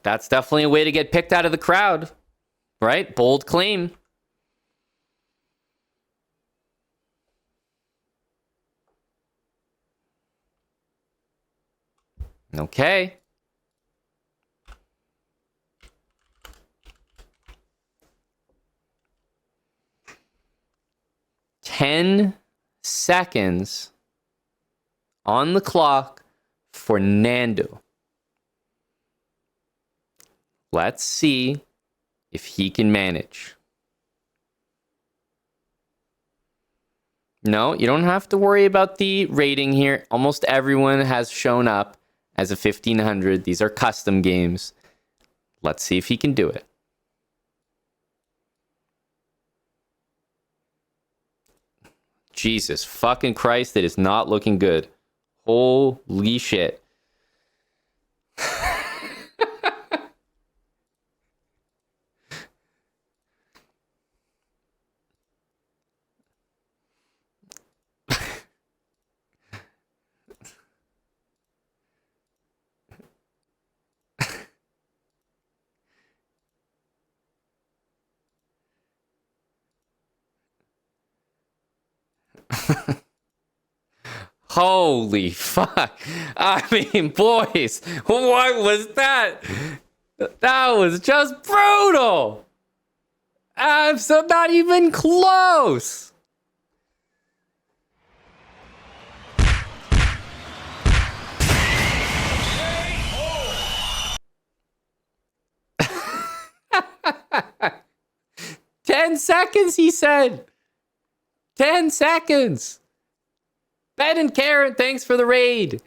That's definitely a way to get picked out of the crowd, right? Bold claim. Okay. Ten seconds on the clock for Nandu. Let's see if he can manage. No, you don't have to worry about the rating here. Almost everyone has shown up as a 1500. These are custom games. Let's see if he can do it. Jesus fucking Christ, it is not looking good. Holy shit. Holy fuck. I mean, boys, what was that? That was just brutal. So not even close. Ten seconds, he said. 10 seconds. Ben and Karen, thanks for the raid.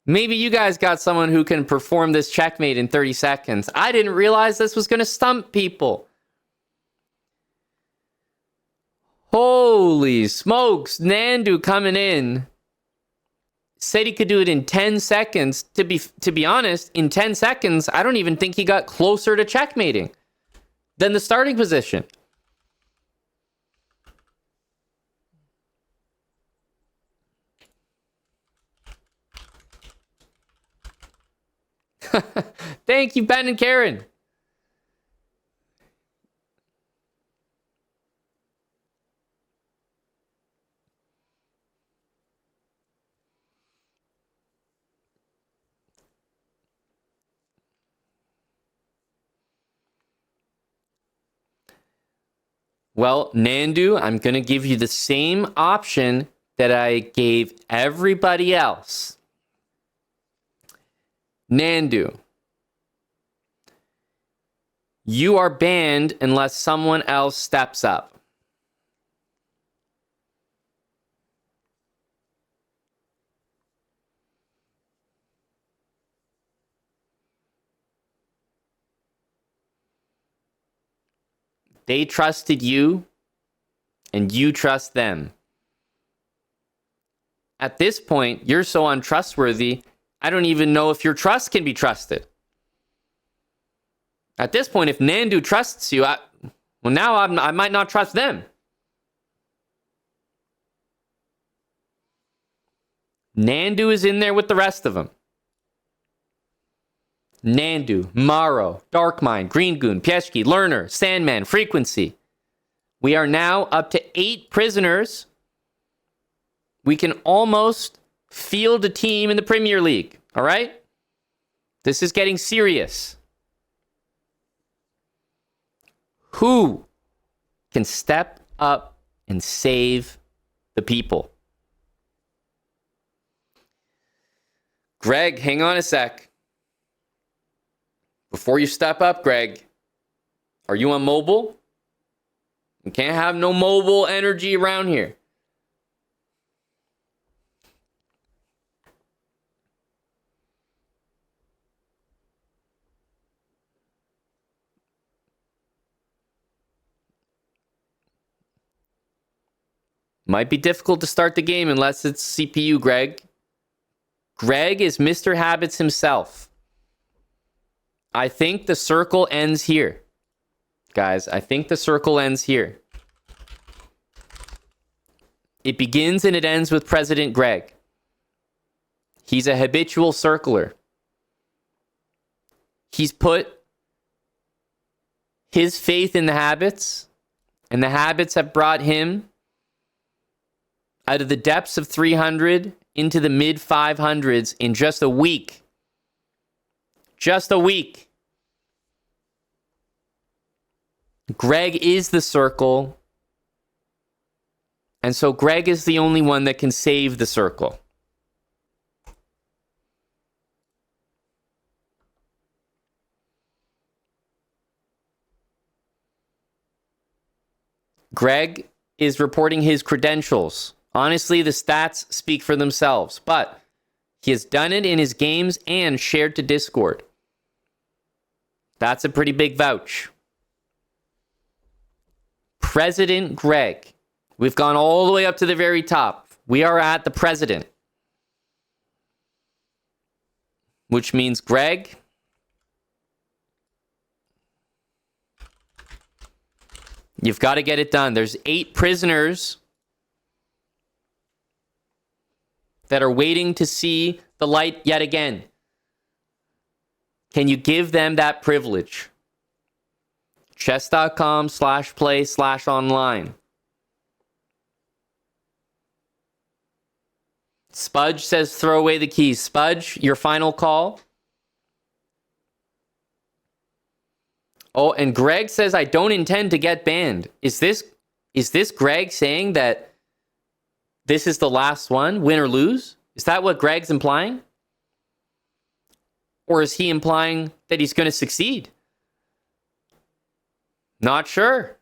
Maybe you guys got someone who can perform this checkmate in 30 seconds. I didn't realize this was going to stump people. Holy smokes. Nandu coming in. Said he could do it in 10 seconds. To be honest, in 10 seconds, I don't even think he got closer to checkmating than the starting position. Thank you, Ben and Karen. Well, Nandu, I'm going to give you the same option that I gave everybody else. Nandu, you are banned unless someone else steps up. They trusted you, and you trust them. At this point, you're so untrustworthy, I don't even know if your trust can be trusted. At this point, if Nandu trusts you, I might not trust them. Nandu is in there with the rest of them. Nandu, Maro, Darkmind, Green Goon, Pieshki, Learner, Sandman, Frequency. We are now up to 8 prisoners. We can almost field a team in the Premier League. All right? This is getting serious. Who can step up and save the people? Greg, hang on a sec. Before you step up, Greg, are you on mobile? You can't have no mobile energy around here. Might be difficult to start the game unless it's CPU, Greg. Greg is Mr. Habits himself. I think the circle ends here. Guys, I think the circle ends here. It begins and it ends with President Greg. He's a habitual circler. He's put his faith in the habits, and the habits have brought him out of the depths of 300 into the mid 500s in just a week. Just a week. Greg is the circle. And so Greg is the only one that can save the circle. Greg is reporting his credentials. Honestly, the stats speak for themselves, but he has done it in his games and shared to Discord. That's a pretty big vouch. President Greg. We've gone all the way up to the very top. We are at the president. Which means Greg, you've got to get it done. There's 8 prisoners that are waiting to see the light yet again. Can you give them that privilege? chess.com/play/online. Spudge says throw away the keys. Spudge, your final call. Oh, and Greg says I don't intend to get banned. Is this Greg saying that this is the last one, win or lose? Is that what Greg's implying? Or is he implying that he's going to succeed? Not sure.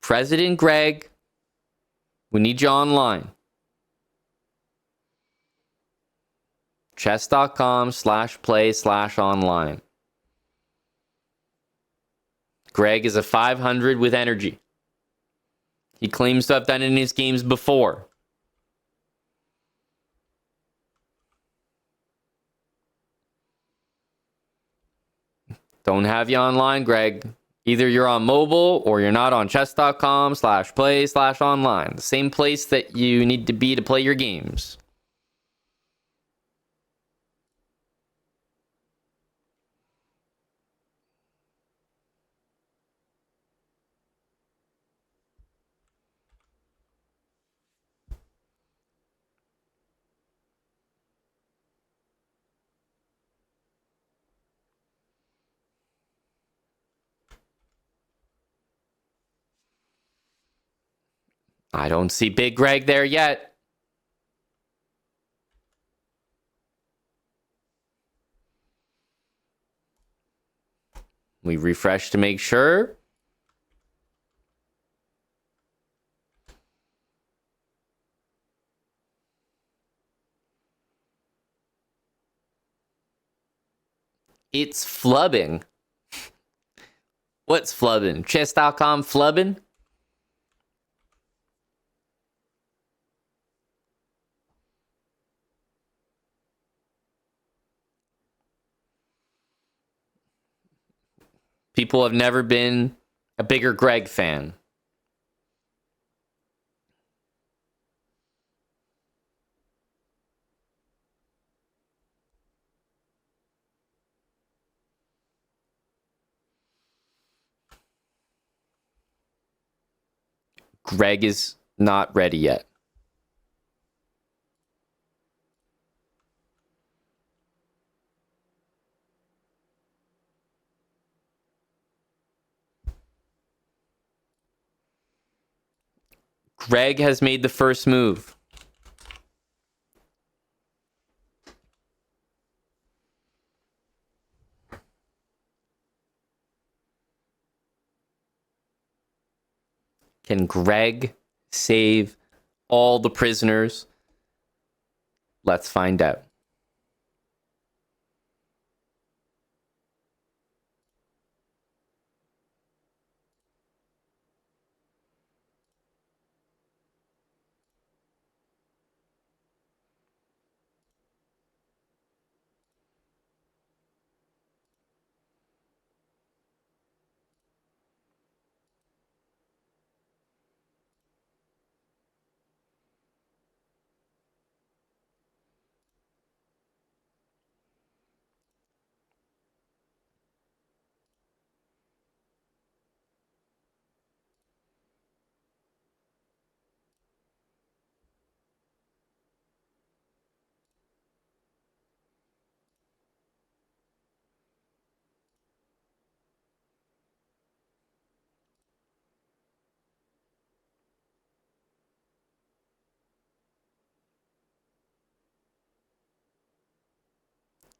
President Greg, we need you online. chess.com/play/online. Greg is a 500 with energy. He claims to have done it in his games before. Don't have you online, Greg. Either you're on mobile or you're not on chess.com/play/online. The same place that you need to be to play your games. I don't see Big Greg there yet. We refresh to make sure. It's flubbing. What's flubbing? Chess.com flubbing? People have never been a bigger Greg fan. Greg is not ready yet. Greg has made the first move. Can Greg save all the prisoners? Let's find out.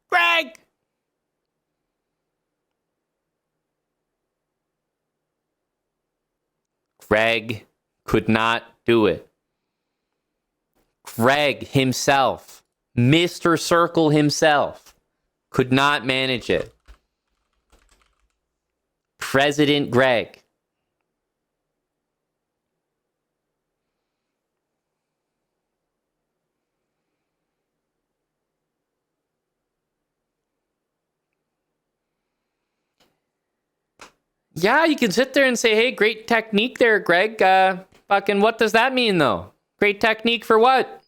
Greg! Greg could not do it. Greg himself, Mr. Circle himself, could not manage it. President Greg. Yeah, you can sit there and say, hey, great technique there, Greg. Fucking what does that mean, though? Great technique for what?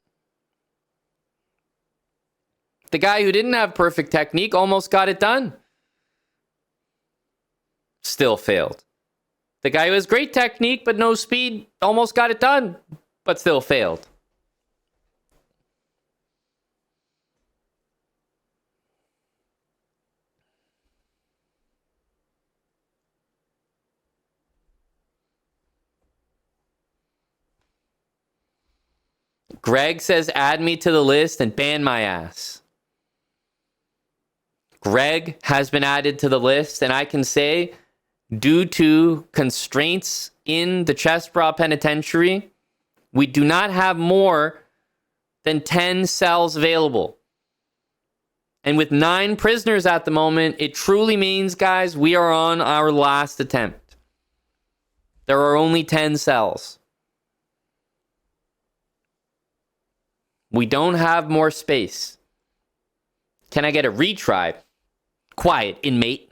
The guy who didn't have perfect technique almost got it done. Still failed. The guy who has great technique but no speed almost got it done, but still failed. Greg says, add me to the list and ban my ass. Greg has been added to the list, and I can say, due to constraints in the chessbrah penitentiary, we do not have more than 10 cells available. And with 9 prisoners at the moment, it truly means, guys, we are on our last attempt. There are only 10 cells. We don't have more space. Can I get a retry? Quiet, inmate.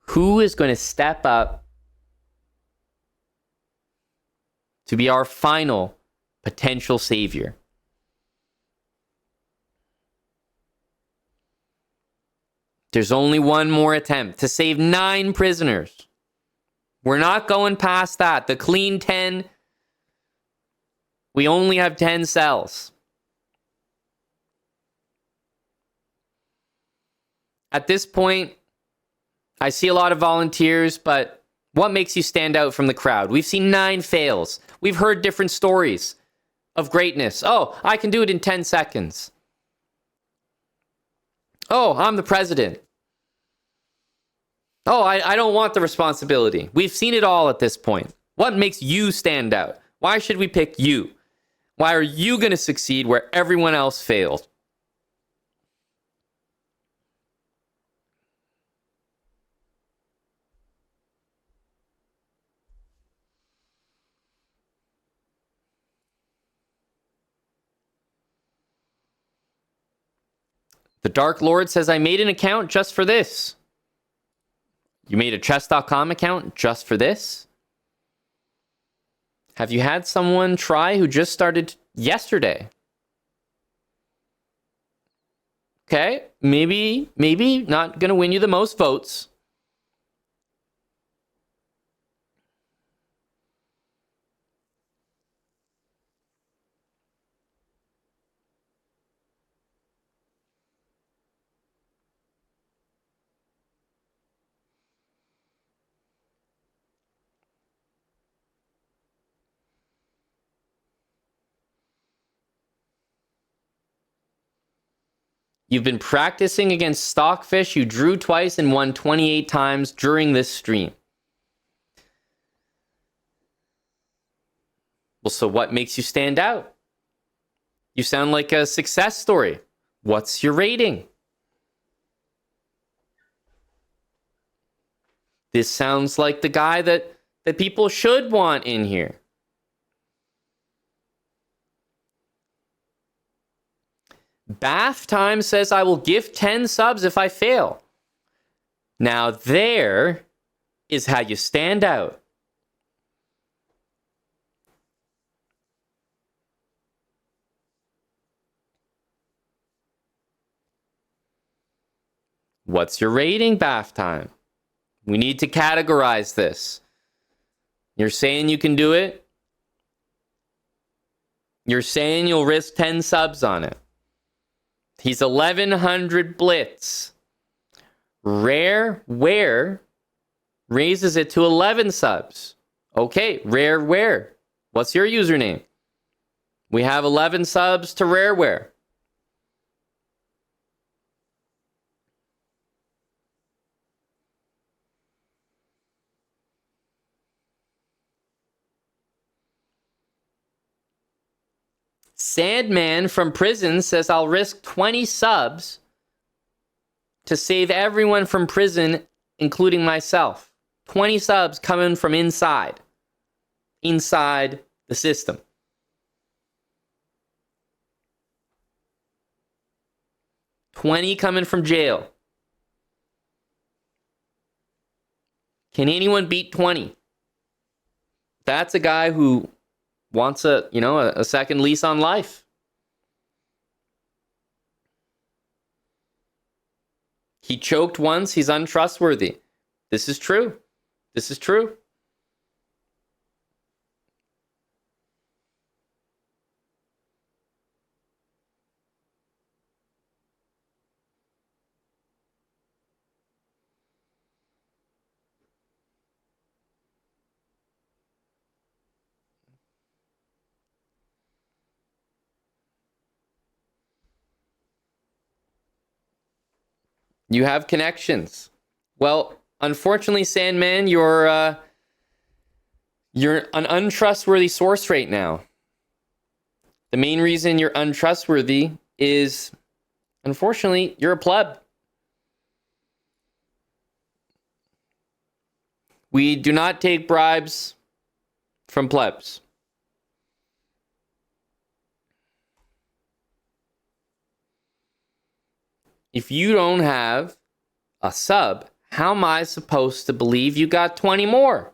Who is going to step up to be our final potential savior? There's only one more attempt to save 9 prisoners. We're not going past that. The clean 10. We only have 10 cells. At this point, I see a lot of volunteers, but What makes you stand out from the crowd? We've seen 9 fails. We've heard different stories of greatness. Oh, I can do it in 10 seconds. Oh, I'm the president. Oh, I don't want the responsibility. We've seen it all at this point. What makes you stand out? Why should we pick you? Why are you going to succeed where everyone else failed? The Dark Lord says, I made an account just for this. You made a chess.com account just for this? Have you had someone try who just started yesterday? Okay, maybe not going to win you the most votes. You've been practicing against Stockfish. You drew twice and won 28 times during this stream. Well, so what makes you stand out? You sound like a success story. What's your rating? This sounds like the guy that people should want in here. Bath Time says, I will give 10 subs if I fail. Now there is how you stand out. What's your rating, Bath Time? We need to categorize this. You're saying you can do it? You're saying you'll risk 10 subs on it. He's 1100 blitz. Rare Where raises it to 11 subs. Okay, Rare Where. What's your username? We have 11 subs to Rare Where. Sandman from prison says, I'll risk 20 subs to save everyone from prison, including myself. 20 subs coming from inside the system. $20 coming from jail. Can anyone beat 20? That's a guy who wants a second lease on life. He choked once. He's untrustworthy. This is true. This is true. You have connections. Well, unfortunately, Sandman, you're an untrustworthy source right now. The main reason you're untrustworthy is, unfortunately, you're a pleb. We do not take bribes from plebs. If you don't have a sub, how am I supposed to believe you got 20 more?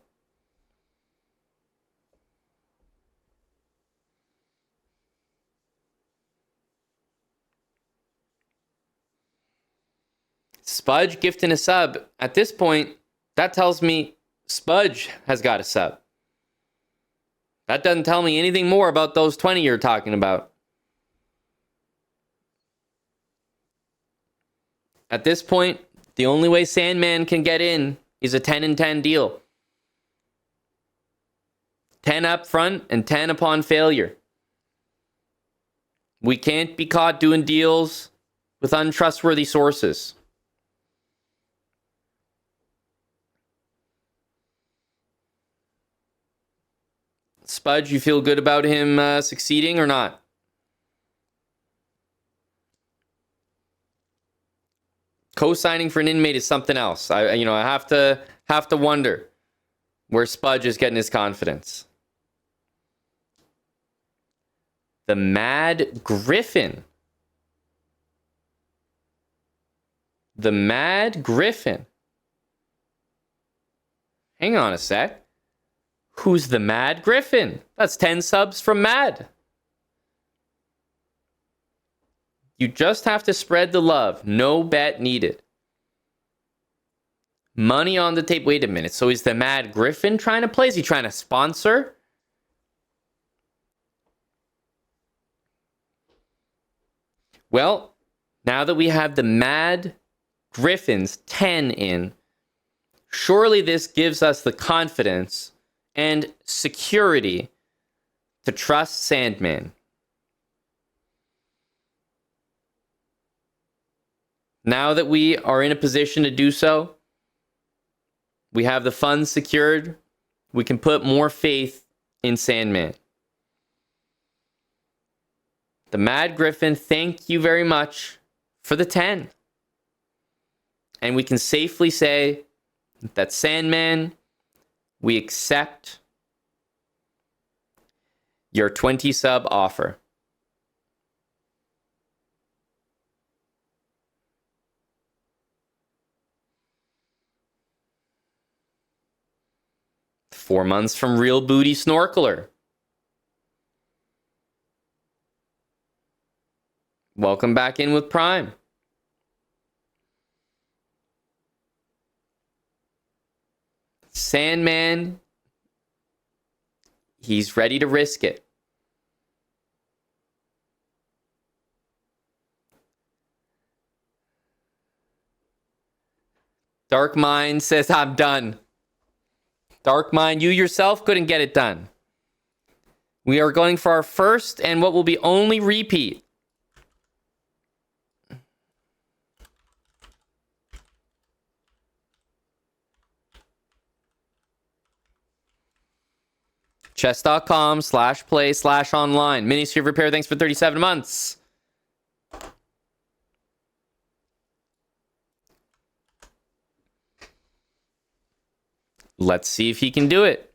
Spudge gifting a sub. At this point, that tells me Spudge has got a sub. That doesn't tell me anything more about those 20 you're talking about. At this point, the only way Sandman can get in is a 10 and 10 deal. 10 up front and 10 upon failure. We can't be caught doing deals with untrustworthy sources. Spudge, you feel good about him succeeding or not? Co-signing for an inmate is something else. I have to wonder where Spudge is getting his confidence. The Mad Griffin. The Mad Griffin. Hang on a sec. Who's the Mad Griffin? That's 10 subs from Mad. You just have to spread the love. No bet needed. Money on the tape. Wait a minute. So is the Mad Griffin trying to play? Is he trying to sponsor? Well, now that we have the Mad Griffin's 10 in, surely this gives us the confidence and security to trust Sandman. Now that we are in a position to do so, we have the funds secured, we can put more faith in Sandman. The Mad Griffin, thank you very much for the 10. And we can safely say that Sandman, we accept your 20 sub offer. Four months from Real Booty Snorkeler. Welcome back in with Prime. Sandman, he's ready to risk it. Dark Mind says, I'm done. Dark Mind, you yourself couldn't get it done. We are going for our first and what will be only repeat. Chess.com/play/online. Ministry of Repair, thanks for 37 months. Let's see if he can do it.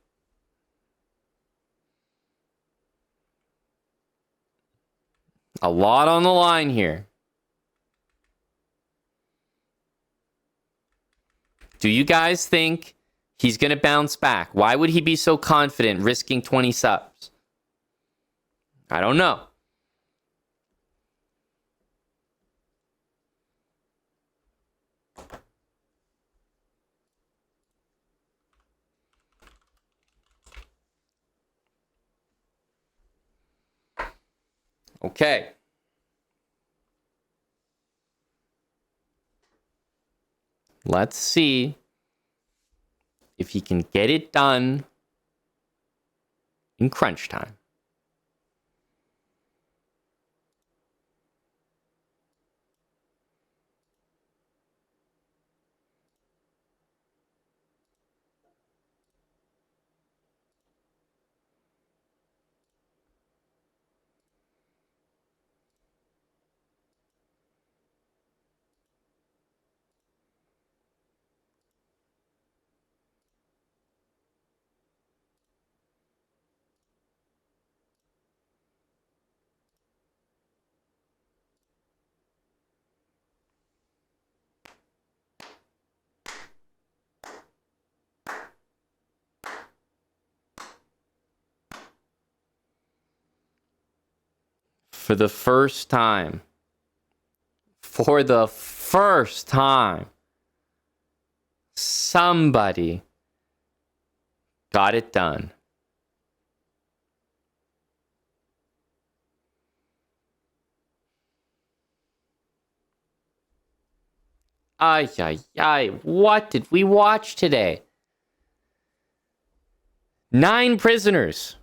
A lot on the line here. Do you guys think he's going to bounce back? Why would he be so confident risking 20 subs? I don't know. Okay. Let's see if he can get it done in crunch time. For the first time, somebody got it done. Ay, ay, ay. What did we watch today? 9 prisoners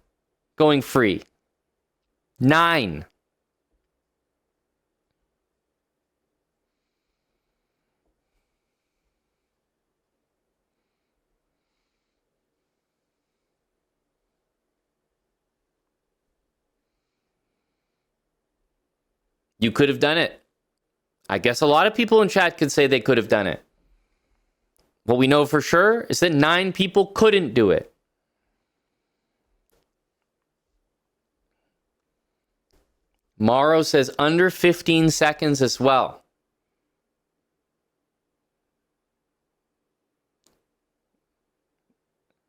going free. 9. You could have done it. I guess a lot of people in chat could say they could have done it. What we know for sure is that 9 people couldn't do it. Morrow says under 15 seconds as well.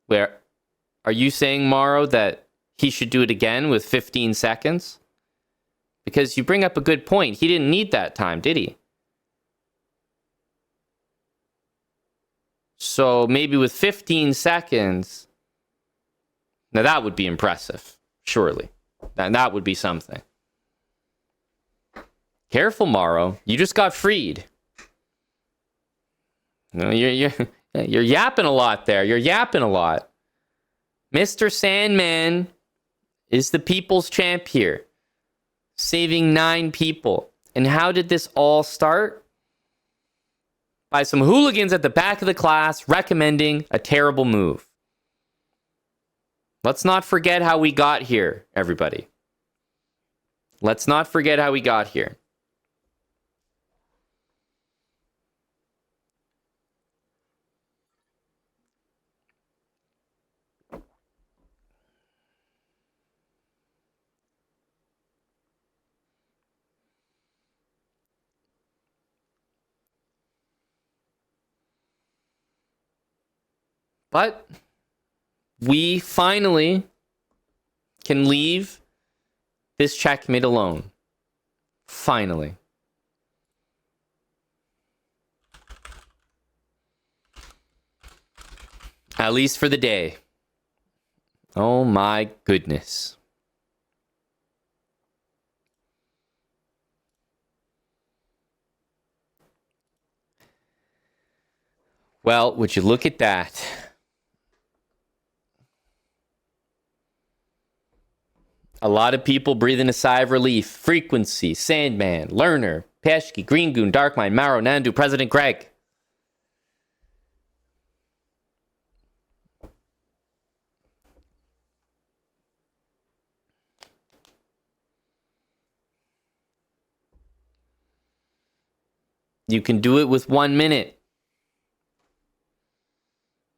Where are you saying, Morrow, that he should do it again with 15 seconds? Because you bring up a good point. He didn't need that time, did he? So maybe with 15 seconds, now that would be impressive, surely. That would be something. Careful, Morrow. You just got freed. No, you're yapping a lot there. You're yapping a lot. Mr. Sandman is the people's champ here, saving 9 people. And how did this all start? By some hooligans at the back of the class recommending a terrible move. Let's not forget how we got here, everybody. Let's not forget how we got here. But we finally can leave this checkmate alone. Finally. At least for the day. Oh my goodness. Well, would you look at that? A lot of people breathing a sigh of relief. Frequency, Sandman, Lerner, Peshki, Green Goon, Darkmind, Maro, Nandu, President Greg. You can do it with 1 minute.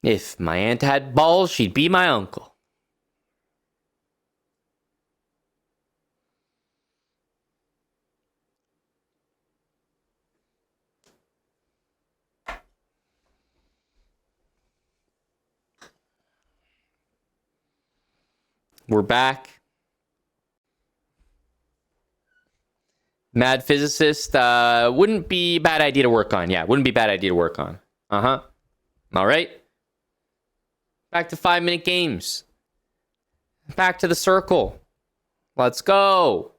If my aunt had balls, she'd be my uncle. We're back. Mad physicist wouldn't be a bad idea to work on. Yeah, wouldn't be a bad idea to work on. Uh-huh. All right. Back to 5-minute games. Back to the circle. Let's go.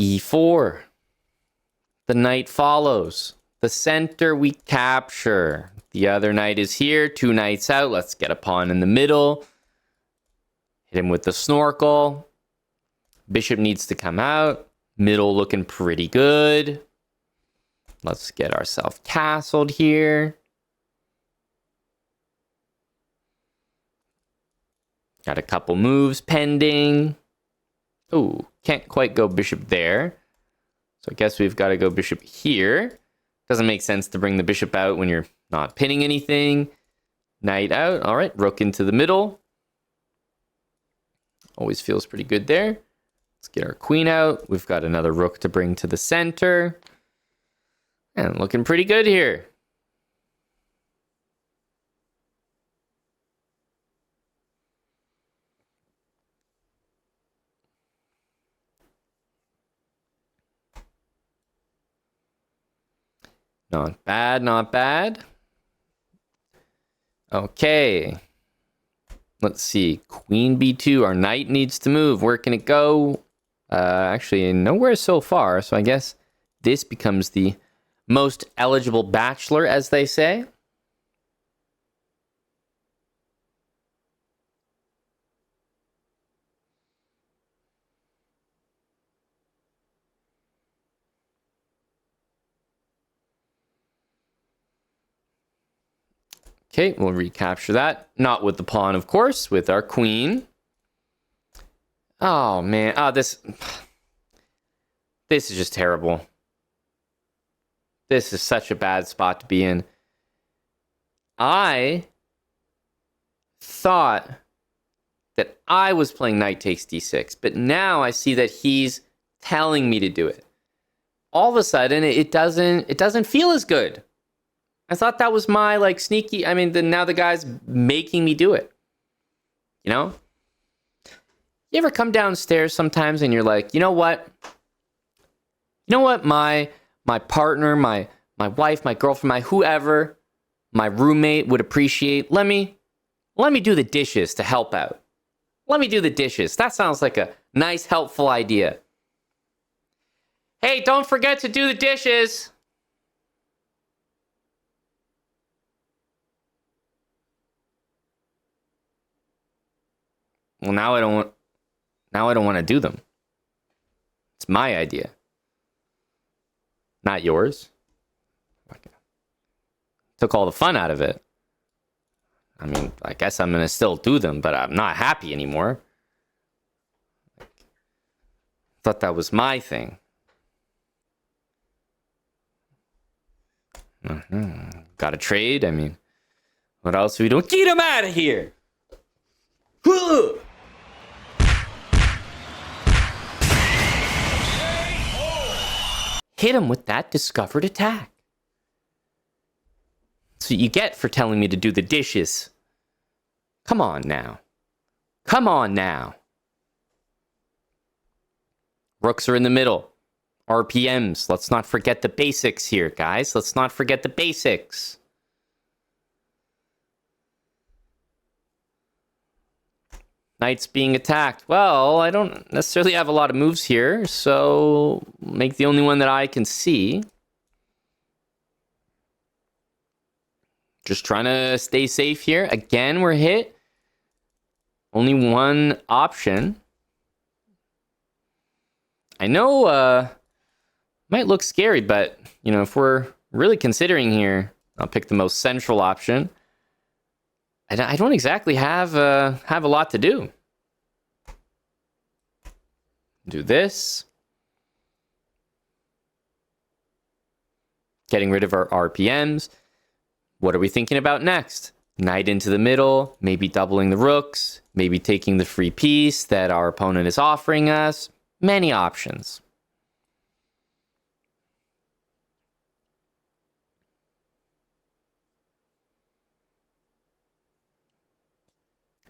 E4. The knight follows. The center we capture. The other knight is here. 2 knights out. Let's get a pawn in the middle. Hit him with the snorkel. Bishop needs to come out. Middle looking pretty good. Let's get ourselves castled here. Got a couple moves pending. Ooh, can't quite go bishop there. So I guess we've got to go bishop here. Doesn't make sense to bring the bishop out when you're not pinning anything. Knight out. All right, rook into the middle. Always feels pretty good there. Let's get our queen out. We've got another rook to bring to the center. And looking pretty good here. Not bad, not bad. Okay. Let's see. Queen b2. Our knight needs to move. Where can it go? Actually, nowhere so far. So I guess this becomes the most eligible bachelor, as they say. Okay, we'll recapture that. Not with the pawn, of course, with our queen. Oh, man. Oh, this is just terrible. This is such a bad spot to be in. I thought that I was playing knight takes d6, but now I see that he's telling me to do it. All of a sudden, it doesn't feel as good. I thought that was my like sneaky. I mean, now the guy's making me do it. You know? You ever come downstairs sometimes and you're like, you know what? You know what? My partner, my wife, my girlfriend, my whoever, my roommate would appreciate. Let me do the dishes to help out. Let me do the dishes. That sounds like a nice, helpful idea. Hey, don't forget to do the dishes. Well, now I don't want to do them. It's my idea. Not yours. Okay. Took all the fun out of it. I mean, I guess I'm going to still do them, but I'm not happy anymore. Thought that was my thing. Got to trade. I mean, what else are we doing? Get him out of here! Hit him with that discovered attack. That's what you get for telling me to do the dishes. Come on now. Come on now. Rooks are in the middle. RPMs. Let's not forget the basics here, guys. Let's not forget the basics. Knight's being attacked. Well, I don't necessarily have a lot of moves here, so make the only one that I can see. Just trying to stay safe here. Again, we're hit. Only one option. I know might look scary, but you know, if we're really considering here, I'll pick the most central option. I don't exactly have a lot to do. Do this. Getting rid of our RPMs. What are we thinking about next? Knight into the middle, maybe doubling the rooks, maybe taking the free piece that our opponent is offering us. Many options.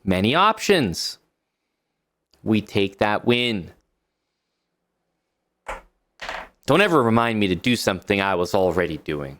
Many options. We take that win. Don't ever remind me to do something I was already doing.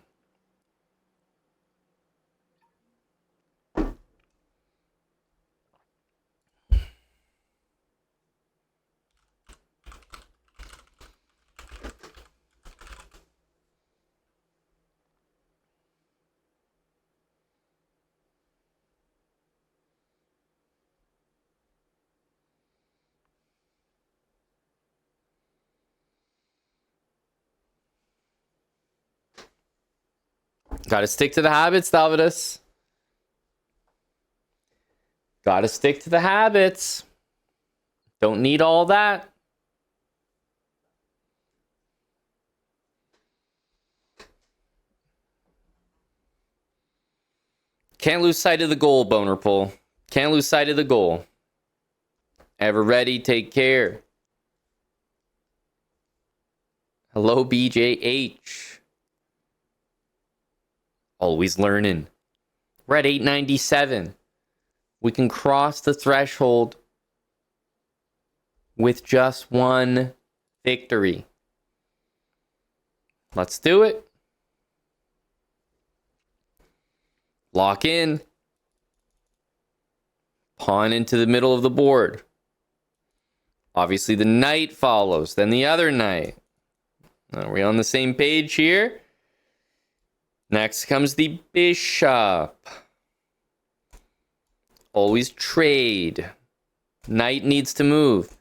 Gotta stick to the habits, Davidus. Gotta stick to the habits. Don't need all that. Can't lose sight of the goal, Boner Pull. Can't lose sight of the goal. Ever ready, take care. Hello, BJH. Always learning. We're at 897. We can cross the threshold with just one victory. Let's do it. Lock in. Pawn into the middle of the board. Obviously, the knight follows, then the other knight. Are we on the same page here? Next comes the bishop. Always trade. Knight needs to move.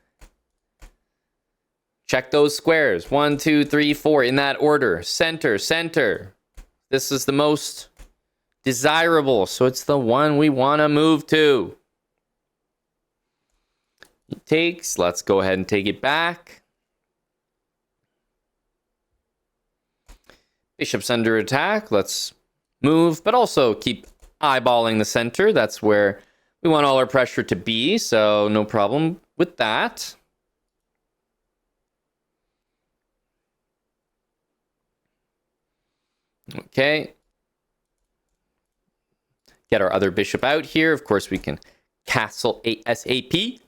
Check those squares. 1, 2, 3, 4 in that order. Center, center. This is the most desirable, so it's the one we want to move to. He takes. Let's go ahead and take it back. Bishop's under attack. Let's move, but also keep eyeballing the center. That's where we want all our pressure to be, so no problem with that. Okay. Get our other bishop out here. Of course, we can castle ASAP.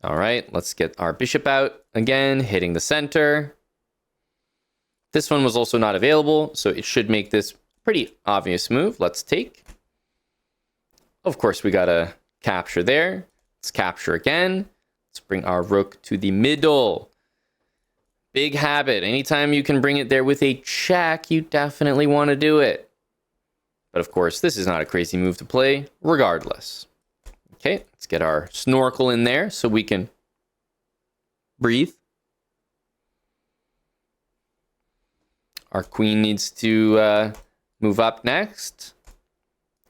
All right, let's get our bishop out again, hitting the center. This one was also not available, so it should make this pretty obvious move. Let's take. Of course, we gotta capture there. Let's capture again. Let's bring our rook to the middle. Big habit. Anytime you can bring it there with a check, you definitely want to do it. But of course, this is not a crazy move to play, regardless. Okay, let's get our snorkel in there so we can breathe. Our queen needs to move up next.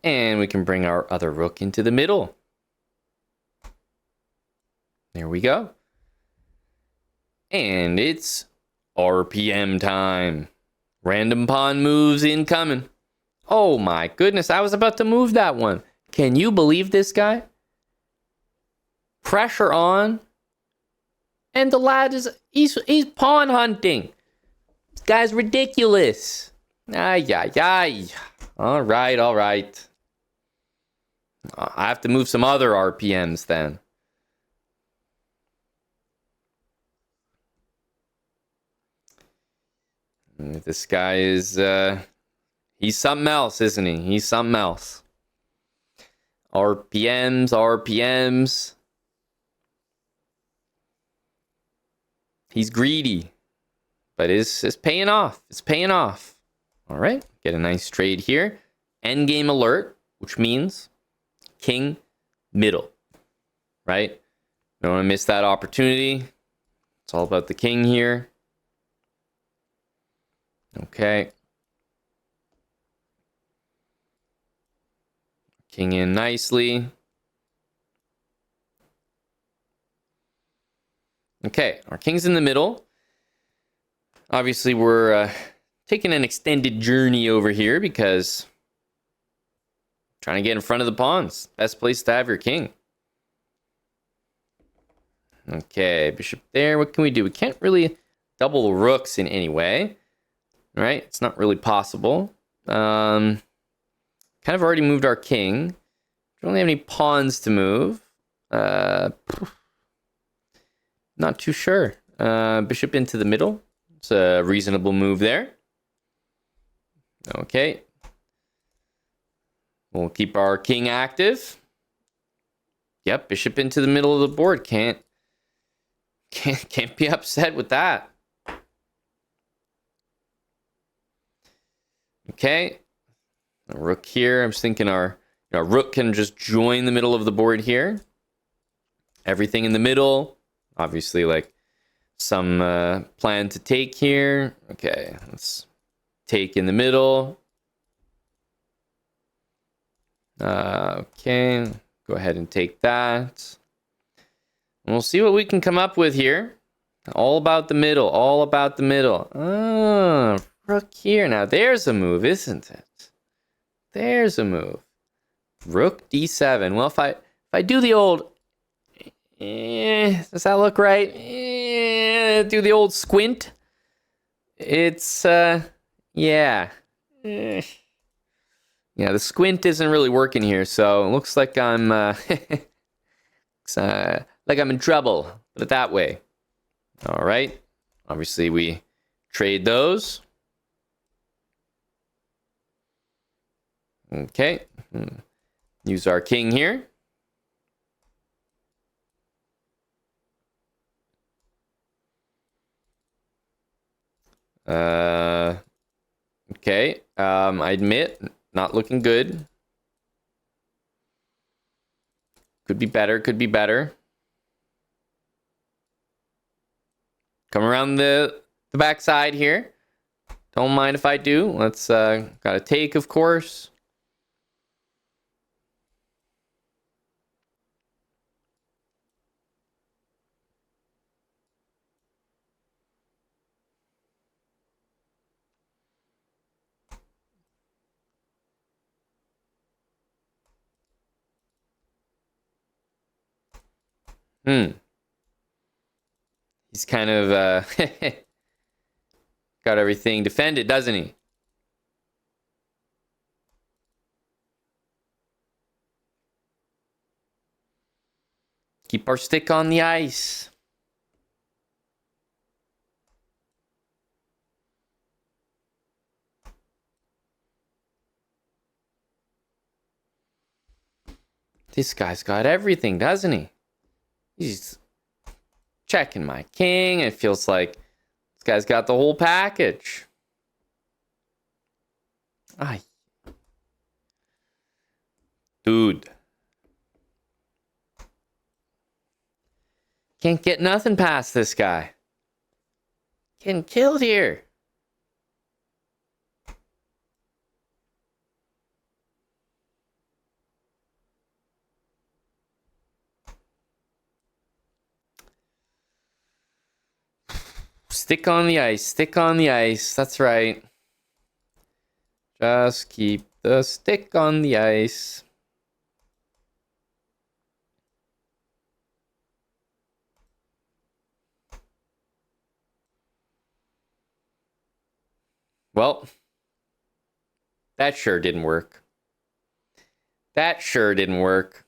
And we can bring our other rook into the middle. There we go. And it's RPM time. Random pawn moves incoming. Oh my goodness, I was about to move that one. Can you believe this guy? Pressure on. And the lad he's pawn hunting. This guy's ridiculous. Ay, ay, ay. All right, all right. I have to move some other RPMs then. This guy is, he's something else, isn't he? He's something else. RPMs, RPMs. He's greedy, but it's paying off. It's paying off. All right, get a nice trade here. Endgame alert, which means king middle, right? Don't want to miss that opportunity. It's all about the king here. Okay. King in nicely. Okay, our king's in the middle. Obviously, we're taking an extended journey over here because trying to get in front of the pawns. Best place to have your king. Okay, bishop there. What can we do? We can't really double rooks in any way. Right? It's not really possible. Kind of already moved our king. We don't have any pawns to move. Not too sure. Bishop into the middle. It's a reasonable move there. Okay. We'll keep our king active. Yep, bishop into the middle of the board. Can't be upset with that. Okay. A rook here. I'm just thinking our rook can just join the middle of the board here. Everything in the middle. Obviously, like some plan to take here. Okay, let's take in the middle. Okay, go ahead and take that. And we'll see what we can come up with here. All about the middle. All about the middle. Rook here. Now, there's a move, isn't it? There's a move. Rook d7. Well, if I do the old... does that look right? Do the old squint. It's, yeah. Yeah, the squint isn't really working here, so it looks like I'm, like I'm in trouble. Put it that way. All right. Obviously, we trade those. Okay. Use our king here. Okay. I admit, not looking good. Could be better. Could be better. Come around the backside here. Don't mind if I do. Let's gotta take, of course. He's kind of got everything defended, doesn't he? Keep our stick on the ice. This guy's got everything, doesn't he? He's checking my king. It feels like this guy's got the whole package. Ay. Dude. Can't get nothing past this guy. Getting killed here. Stick on the ice. Stick on the ice. That's right. Just keep the stick on the ice. Well, that sure didn't work. That sure didn't work.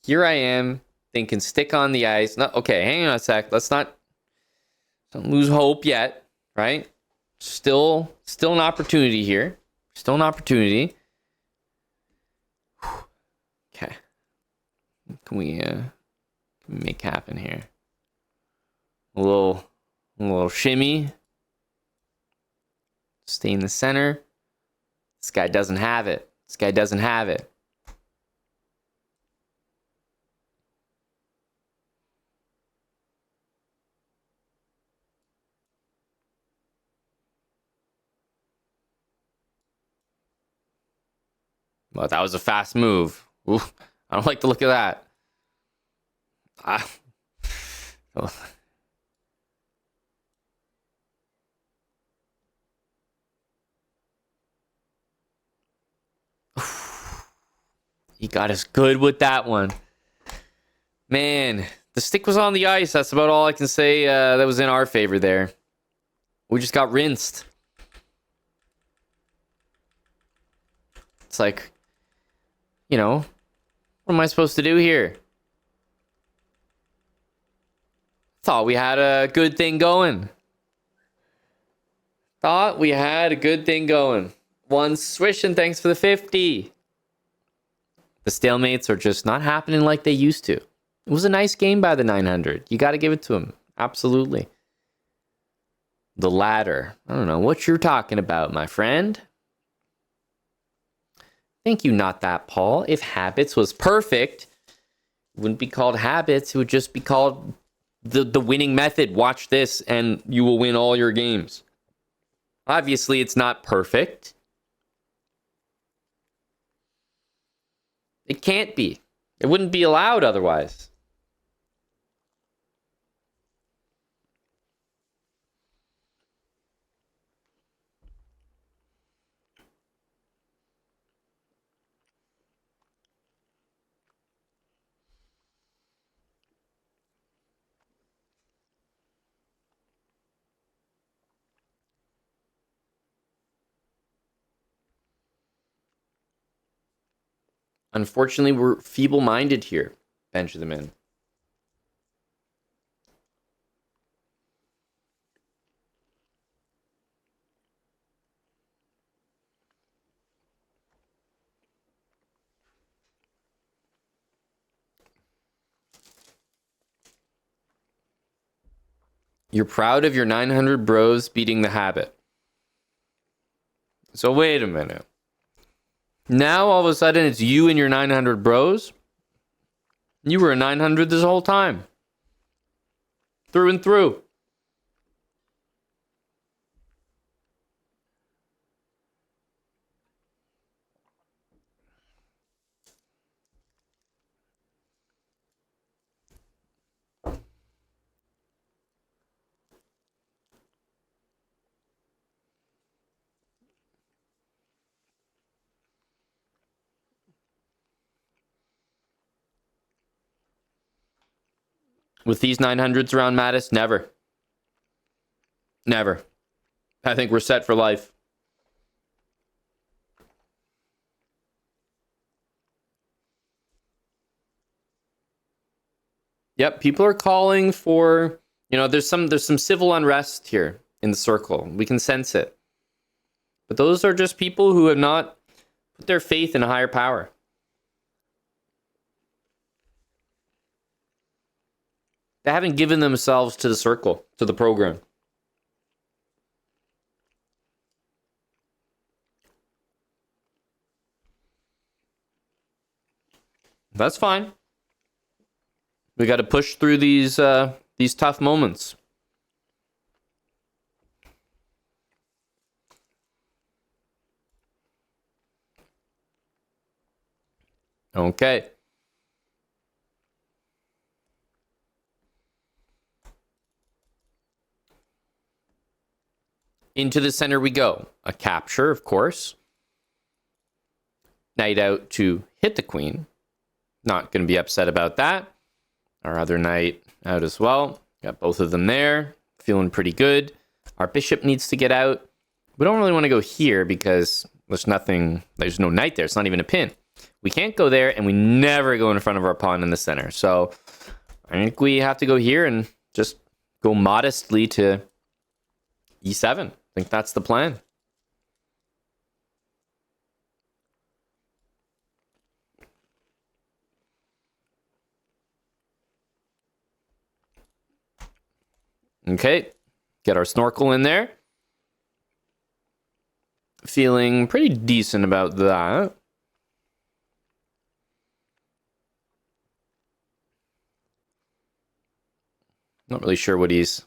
Here I am thinking stick on the ice. No, okay, hang on a sec. Let's not don't lose hope yet, right? Still an opportunity here. Still an opportunity. Okay. Can we make happen here? A little shimmy. Stay in the center. This guy doesn't have it. This guy doesn't have it. Well, that was a fast move. Ooh, I don't like the look of that. Ah. Oh. He got us good with that one. Man, the stick was on the ice. That's about all I can say that was in our favor there. We just got rinsed. It's like, you know, what am I supposed to do here? Thought we had a good thing going. Thought we had a good thing going. One swish and thanks for the 50. The stalemates are just not happening like they used to. It was a nice game by the 900. You got to give it to him. Absolutely. The ladder. I don't know what you're talking about, my friend. Thank you, not that, Paul. If habits was perfect, it wouldn't be called habits. It would just be called the winning method. Watch this and you will win all your games. Obviously, it's not perfect. It can't be. It wouldn't be allowed otherwise. Unfortunately, we're feeble-minded here. Bench them in. You're proud of your 900 bros beating the habit. So wait a minute. Now all of a sudden it's you and your 900 bros? You were a 900 this whole time. Through and through. With these 900s around Mattis, never. Never. I think we're set for life. Yep, people are calling for, there's some civil unrest here in the circle. We can sense it. But those are just people who have not put their faith in a higher power. They haven't given themselves to the circle, to the program. That's fine. We got to push through these tough moments. Okay. Into the center we go. A capture, of course. Knight out to hit the queen. Not going to be upset about that. Our other knight out as well. Got both of them there. Feeling pretty good. Our bishop needs to get out. We don't really want to go here because there's no knight there. It's not even a pin. We can't go there, and we never go in front of our pawn in the center. So I think we have to go here and just go modestly to e7. I think that's the plan. Okay, get our snorkel in there. Feeling pretty decent about that. Not really sure what he's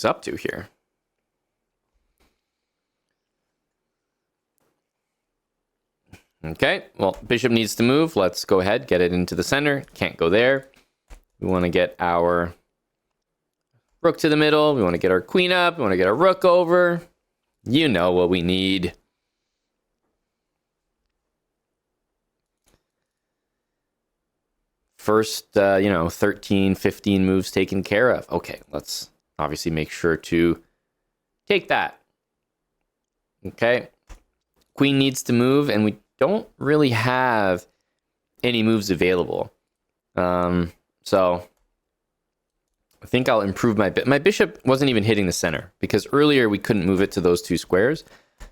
up to here. Okay, well, bishop needs to move. Let's go ahead, get it into the center. Can't go there. We want to get our rook to the middle. We want to get our queen up. We want to get our rook over. You know what we need. First, 13, 15 moves taken care of. Okay, let's obviously make sure to take that. Okay. Queen needs to move, and we don't really have any moves available. So I think I'll improve my bishop wasn't even hitting the center because earlier we couldn't move it to those two squares.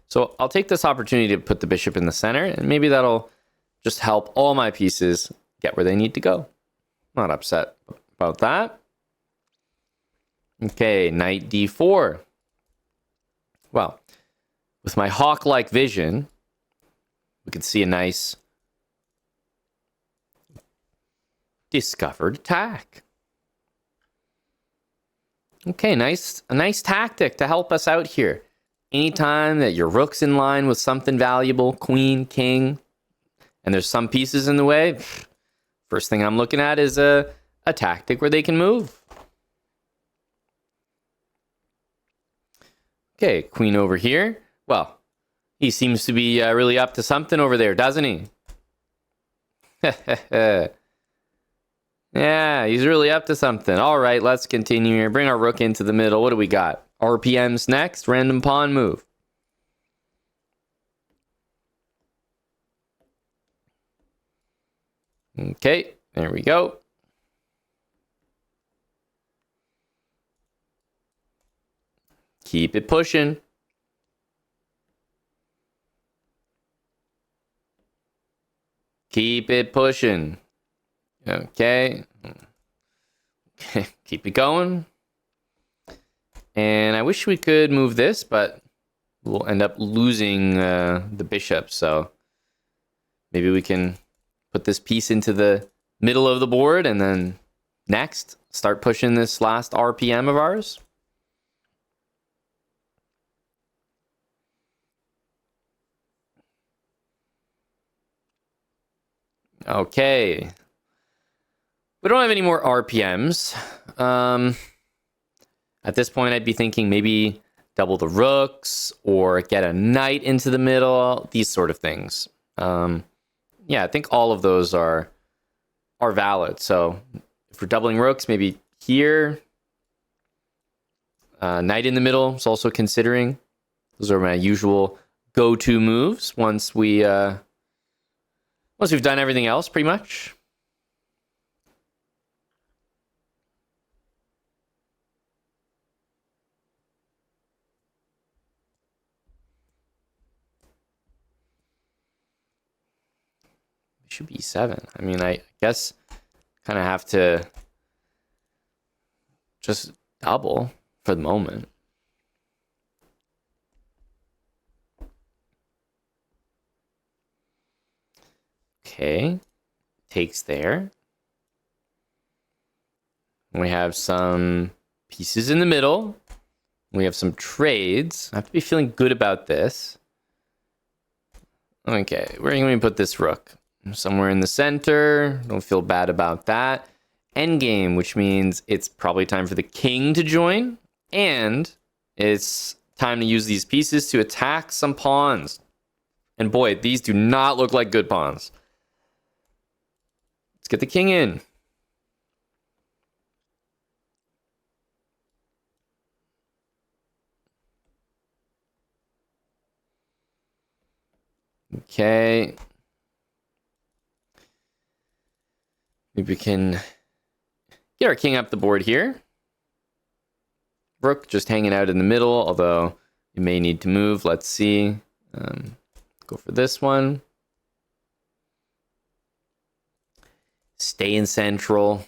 So I'll take this opportunity to put the bishop in the center, and maybe that'll just help all my pieces get where they need to go. Not upset about that. Okay, knight d4. Well, with my hawk-like vision, we can see a nice discovered attack. Okay, a nice tactic to help us out here. Anytime that your rook's in line with something valuable, queen, king, and there's some pieces in the way, first thing I'm looking at is a tactic where they can move. Okay, queen over here. Well, he seems to be really up to something over there, doesn't he? Yeah, he's really up to something. All right, let's continue here. Bring our rook into the middle. What do we got? RPM's next. Random pawn move. Okay, there we go. Keep it pushing. Keep it pushing. Okay. Keep it going. And I wish we could move this, but we'll end up losing the bishop. So maybe we can put this piece into the middle of the board and then next start pushing this last RPM of ours. Okay. We don't have any more RPMs. At this point, I'd be thinking maybe double the rooks or get a knight into the middle, these sort of things. Yeah, I think all of those are valid. So if we're doubling rooks, maybe here. Knight in the middle is also considering. Those are my usual go-to moves once we've done everything else, pretty much. Should be 7. I mean, I guess kind of have to just double for the moment. Okay, takes there. We have some pieces in the middle. We have some trades. I have to be feeling good about this. Okay, where are you going to put this rook? Somewhere in the center. Don't feel bad about that. Endgame, which means it's probably time for the king to join. And it's time to use these pieces to attack some pawns. And boy, these do not look like good pawns. Let's get the king in. Okay. Maybe we can get our king up the board here. Rook just hanging out in the middle, although you may need to move. Let's see. Go for this one. Stay in central.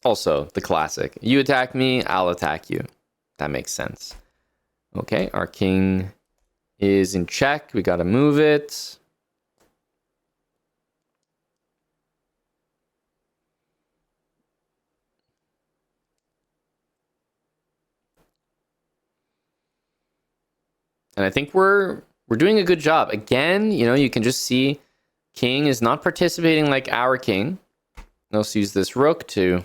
Also, the classic. You attack me, I'll attack you. That makes sense. Okay, our king is in check. We got to move it. And I think we're doing a good job. Again, you can just see king is not participating like our king. Let's use this rook to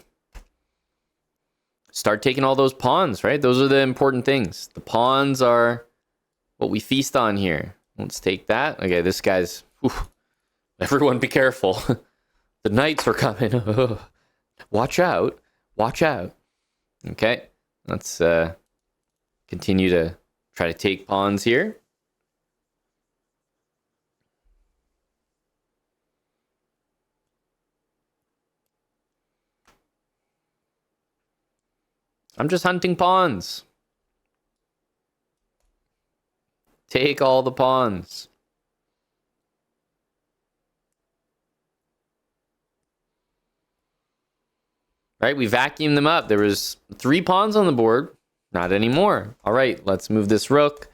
start taking all those pawns, right? Those are the important things. The pawns are what we feast on here. Let's take that. Okay, this guy's... Everyone be careful. The knights are coming. Watch out. Watch out. Okay, let's continue to try to take pawns here. I'm just hunting pawns. Take all the pawns. Right, we vacuumed them up. There was 3 pawns on the board. Not anymore. All right, let's move this rook.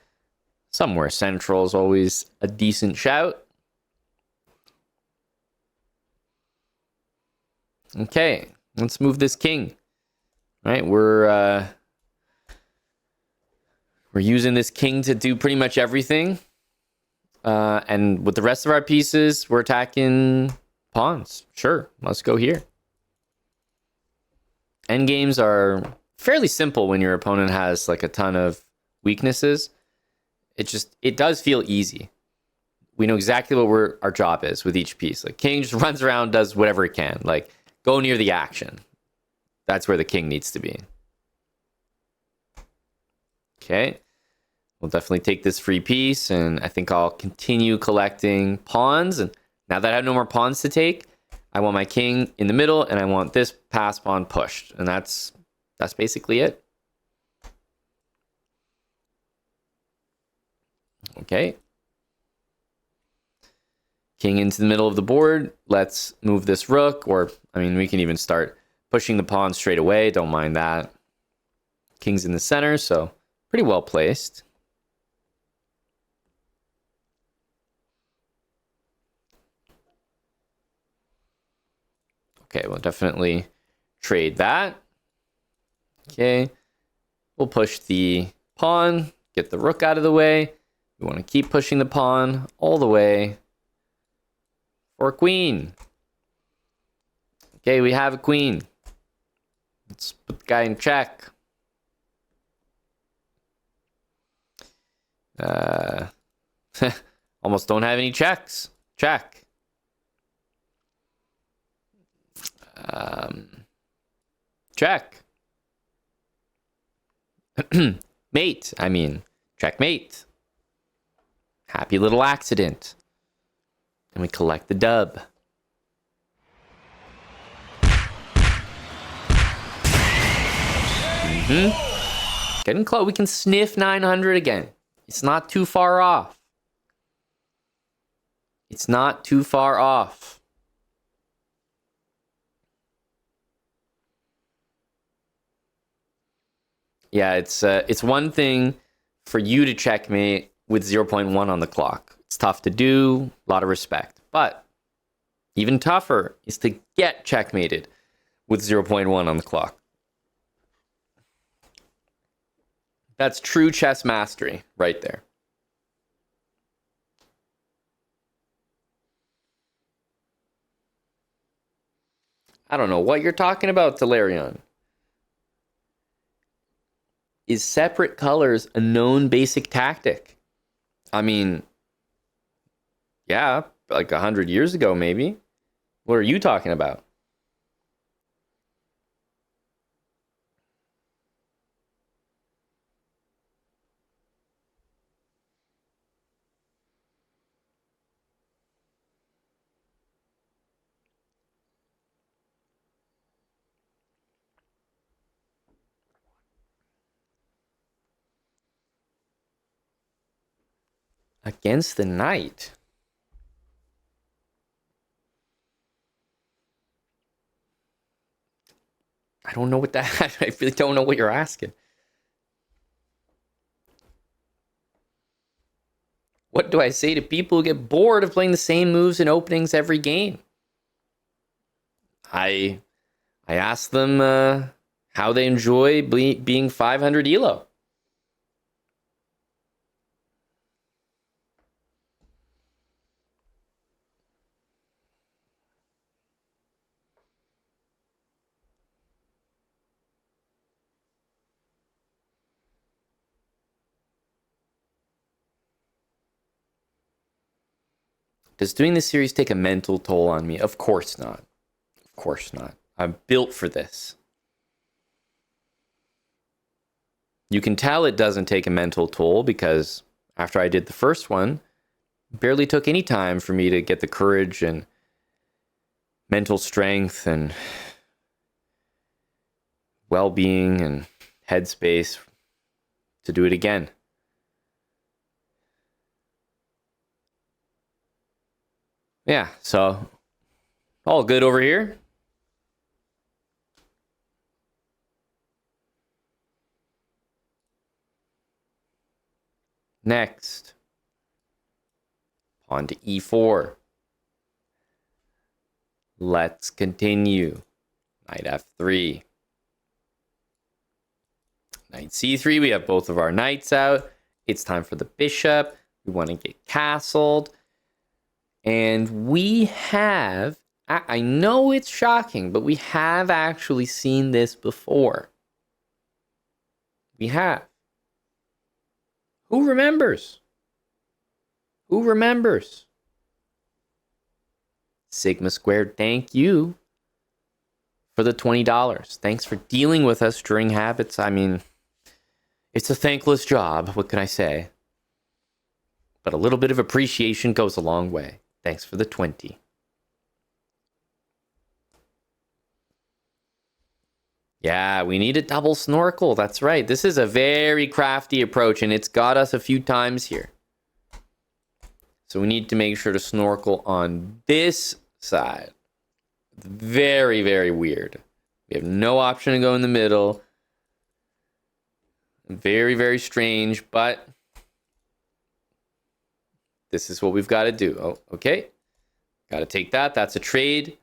Somewhere central is always a decent shout. Okay, let's move this king. All right, we're using this king to do pretty much everything. And with the rest of our pieces, we're attacking pawns. Sure, let's go here. Endgames are fairly simple when your opponent has like a ton of weaknesses. It does feel easy. We know exactly what our job is with each piece. Like king just runs around, does whatever it can. Like go near the action. That's where the king needs to be. Okay. We'll definitely take this free piece, and I think I'll continue collecting pawns. And now that I have no more pawns to take, I want my king in the middle, and I want this pass pawn pushed. And that's basically it. Okay. King into the middle of the board. Let's move this rook, or, I mean, we can even start pushing the pawn straight away. Don't mind that. King's in the center, so pretty well placed. Okay, we'll definitely trade that. Okay, we'll push the pawn, get the rook out of the way. We want to keep pushing the pawn all the way for a queen. Okay, we have a queen. Let's put the guy in check. Almost don't have any checks. Check. Check. Mate, I mean, checkmate. Happy little accident. And we collect the dub. Getting close. We can sniff 900 again. It's not too far off. It's not too far off. Yeah, it's one thing for you to checkmate with 0.1 on the clock. It's tough to do, a lot of respect. But even tougher is to get checkmated with 0.1 on the clock. That's true chess mastery right there. I don't know what you're talking about, Talarion. Is separate colors a known basic tactic? I mean, yeah, like 100 years ago, maybe. What are you talking about? Against the knight. I don't know what that... I really don't know what you're asking. What do I say to people who get bored of playing the same moves and openings every game? I ask them how they enjoy being 500 ELO. Does doing this series take a mental toll on me? Of course not. Of course not. I'm built for this. You can tell it doesn't take a mental toll because after I did the first one, it barely took any time for me to get the courage and mental strength and well-being and headspace to do it again. Yeah, so all good over here. Next, pawn to e4. Let's continue. Knight f3. Knight c3. We have both of our knights out. It's time for the bishop. We want to get castled. And we have, I know it's shocking, but we have actually seen this before. We have. Who remembers? Who remembers? Sigma Squared, thank you for the $20. Thanks for dealing with us during habits. I mean, it's a thankless job. What can I say? But a little bit of appreciation goes a long way. Thanks for the 20. Yeah, we need a double snorkel. That's right. This is a very crafty approach, and it's got us a few times here. So we need to make sure to snorkel on this side. Very, very weird. We have no option to go in the middle. Very, very strange, but this is what we've got to do. Oh, okay. Got to take that. That's a trade.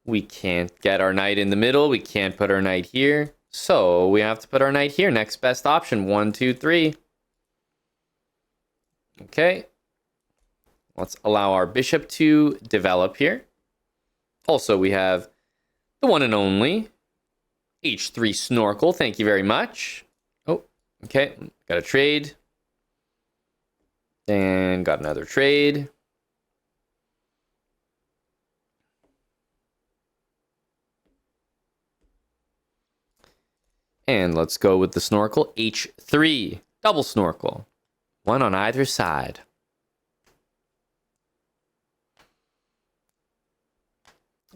We can't get our knight in the middle. We can't put our knight here. So we have to put our knight here. Next best option. 1, 2, 3. Okay. Let's allow our bishop to develop here. Also, we have the one and only H3 Snorkel. Thank you very much. Oh, okay. Got a trade. And got another trade. And let's go with the Snorkel. H3. Double Snorkel. One on either side.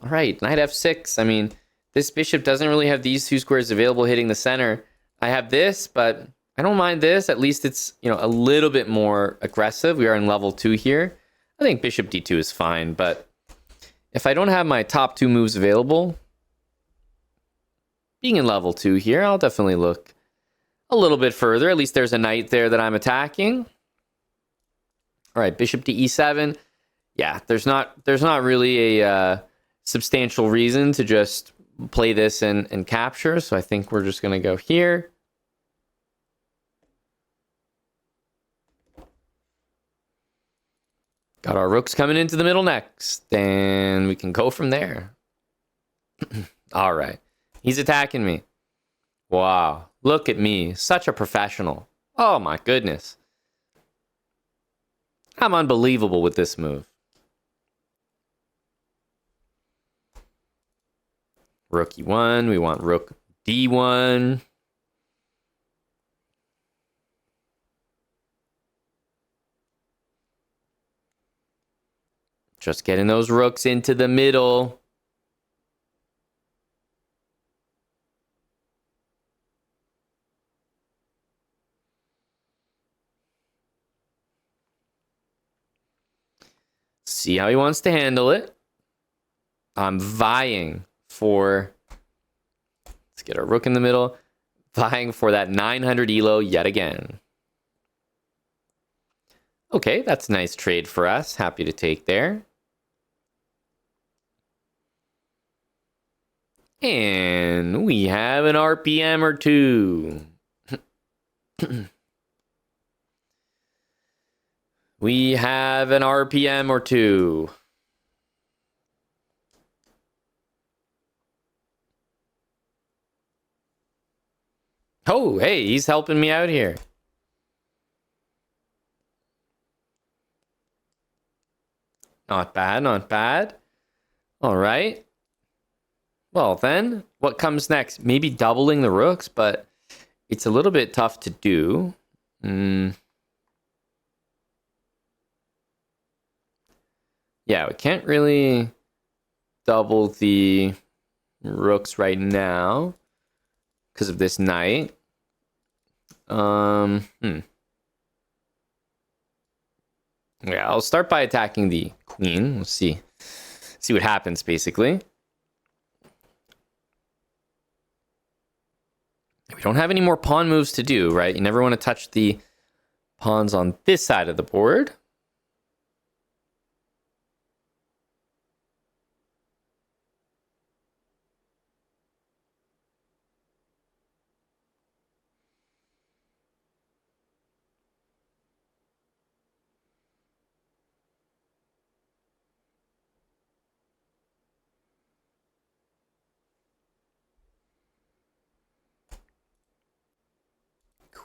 All right, knight f6. I mean, this bishop doesn't really have these two squares available hitting the center. I have this, but I don't mind this. At least it's, a little bit more aggressive. We are in level 2 here. I think bishop d2 is fine, but if I don't have my top 2 moves available, being in level 2 here, I'll definitely look a little bit further. At least there's a knight there that I'm attacking. All right, bishop to e7. Yeah, there's not really a substantial reason to just play this and capture. So I think we're just going to go here. Got our rooks coming into the middle next. And we can go from there. All right. He's attacking me. Wow. Look at me. Such a professional. Oh my goodness. I'm unbelievable with this move. Rook e1. We want rook d1. Just getting those rooks into the middle. See how he wants to handle it. I'm vying for... Let's get our rook in the middle. Vying for that 900 ELO yet again. Okay, that's a nice trade for us. Happy to take there. And we have an RPM or two. We have an RPM or two. Oh, hey, he's helping me out here. Not bad, not bad. All right. Well, then, what comes next? Maybe doubling the rooks, but it's a little bit tough to do. Yeah, we can't really double the rooks right now because of this knight. Yeah, I'll start by attacking the queen. We'll see what happens, basically. We don't have any more pawn moves to do, right? You never want to touch the pawns on this side of the board.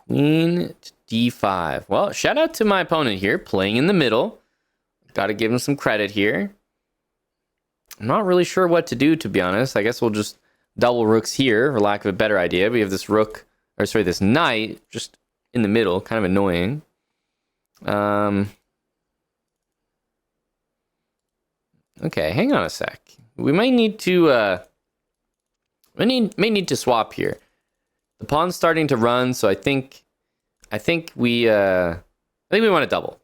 Queen to d5. Well, shout out to my opponent here, playing in the middle. Got to give him some credit here. I'm not really sure what to do, to be honest. I guess we'll just double rooks here, for lack of a better idea. We have this rook, or sorry, this knight just in the middle, kind of annoying. Okay, hang on a sec. We might need to may need to swap here. The pawn's starting to run, so I think we want to double.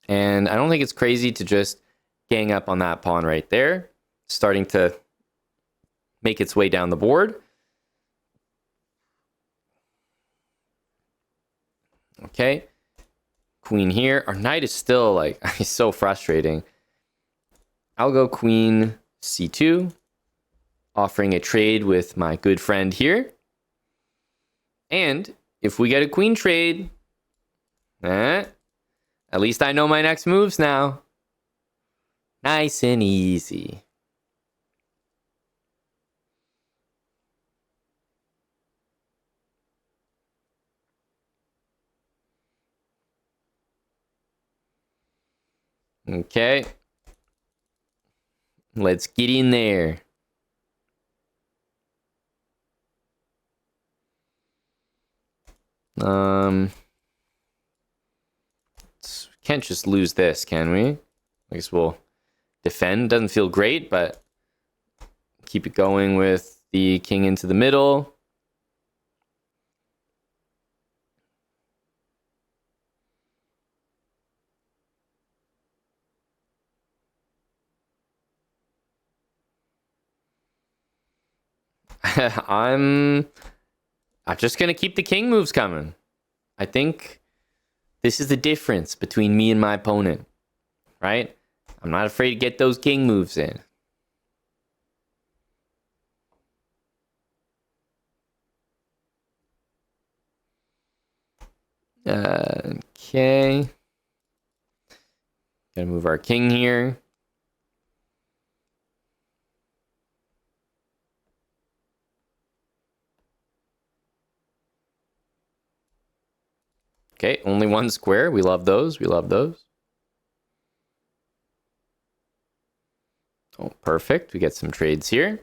And I don't think it's crazy to just gang up on that pawn right there, starting to make its way down the board. Okay. Queen here. Our knight is still like, he's so frustrating. I'll go queen c2, offering a trade with my good friend here. And if we get a queen trade, at least I know my next moves now. Nice and easy. Okay. Let's get in there. Can't just lose this, can we? I guess we'll defend. Doesn't feel great, but keep it going with the king into the middle. I'm just gonna keep the king moves coming. I think this is the difference between me and my opponent, right? I'm not afraid to get those king moves in. Okay. Gonna move our king here. Okay, only one square. We love those. We love those. Oh, perfect. We get some trades here.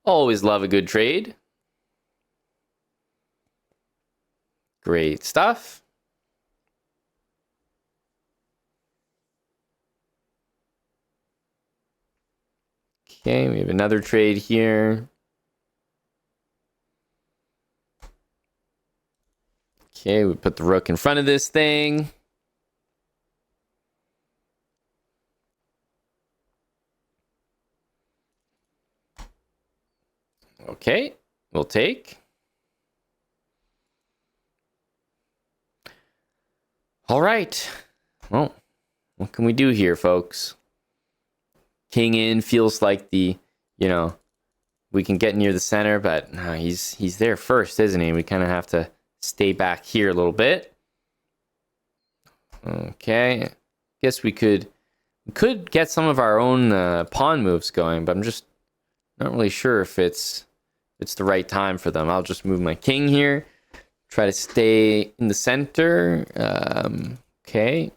Always love a good trade. Great stuff. Okay, we have another trade here. Okay, we put the rook in front of this thing. Okay, we'll take. All right. Well, what can we do here, folks? King in feels like the, we can get near the center, but no, he's there first, isn't he? We kind of have to stay back here a little bit. Okay. Guess we could get some of our own pawn moves going, but I'm just not really sure if it's the right time for them. I'll just move my king here. Try to stay in the center. Okay.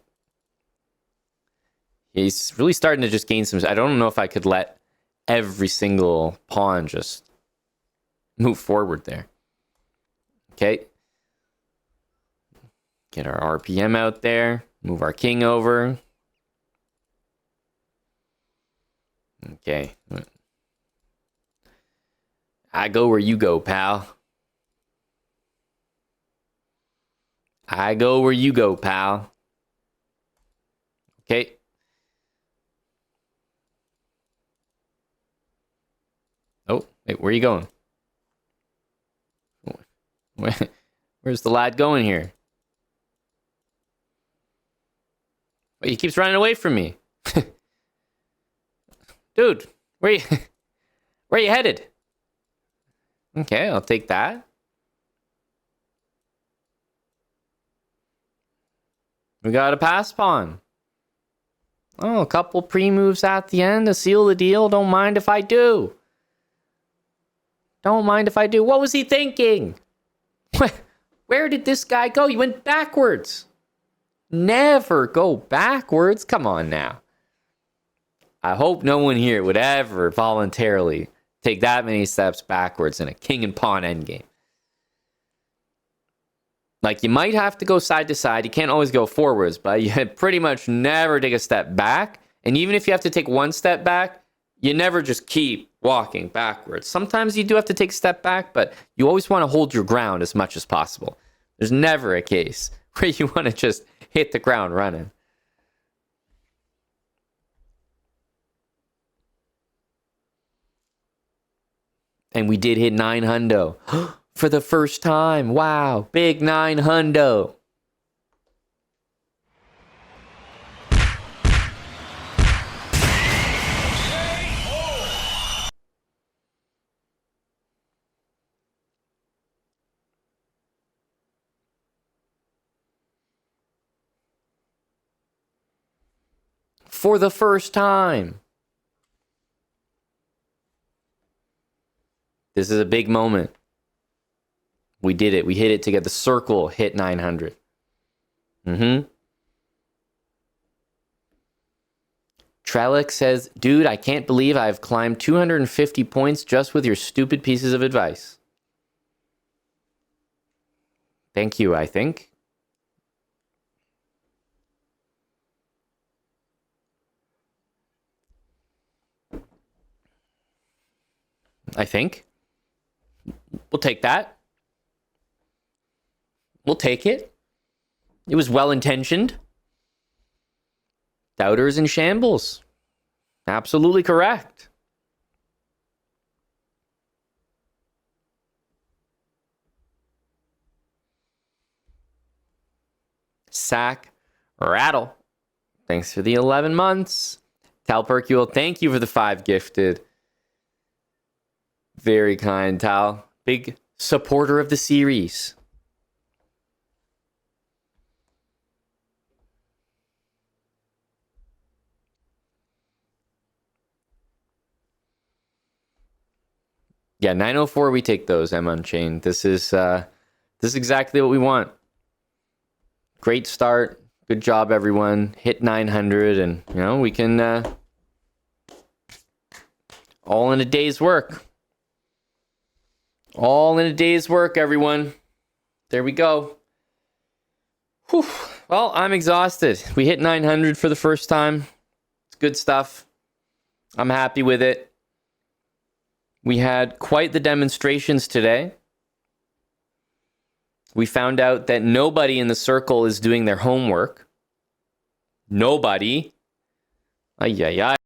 He's really starting to just gain some... I don't know if I could let every single pawn just move forward there. Okay. Get our RPM out there. Move our king over. Okay. I go where you go, pal. I go where you go, pal. Okay. Oh, wait, where are you going? Where's the lad going here? Wait, he keeps running away from me. Dude, where are you headed? Okay, I'll take that. We got a pass pawn. Oh, a couple pre-moves at the end to seal the deal. Don't mind if I do. Don't mind if I do. What was he thinking? Where did this guy go? He went backwards. Never go backwards. Come on now. I hope no one here would ever voluntarily take that many steps backwards in a king and pawn endgame. Like, you might have to go side to side. You can't always go forwards, but you pretty much never take a step back. And even if you have to take one step back, you never just keep walking backwards. Sometimes you do have to take a step back, but you always want to hold your ground as much as possible. There's never a case where you want to just hit the ground running. And we did hit 9 hundo. for the first time. Wow, big 900. For the first time. This is a big moment. We did it. We hit it to get the circle hit 900. Trellick says, dude, I can't believe I've climbed 250 points just with your stupid pieces of advice. Thank you, I think. We'll take that. We'll take it. It was well-intentioned. Doubters in shambles. Absolutely correct. Sack Rattle. Thanks for the 11 months. Talpercule, thank you for the 5 gifted. Very kind, Tal. Big supporter of the series. Yeah, 904, we take those, M Unchained. This is exactly what we want. Great start. Good job, everyone. Hit 900, and, you know, we can... all in a day's work. All in a day's work, everyone. There we go. Whew. Well, I'm exhausted. We hit 900 for the first time. It's good stuff. I'm happy with it. We had quite the demonstrations today. We found out that nobody in the circle is doing their homework. Nobody. Ay, ay, ay.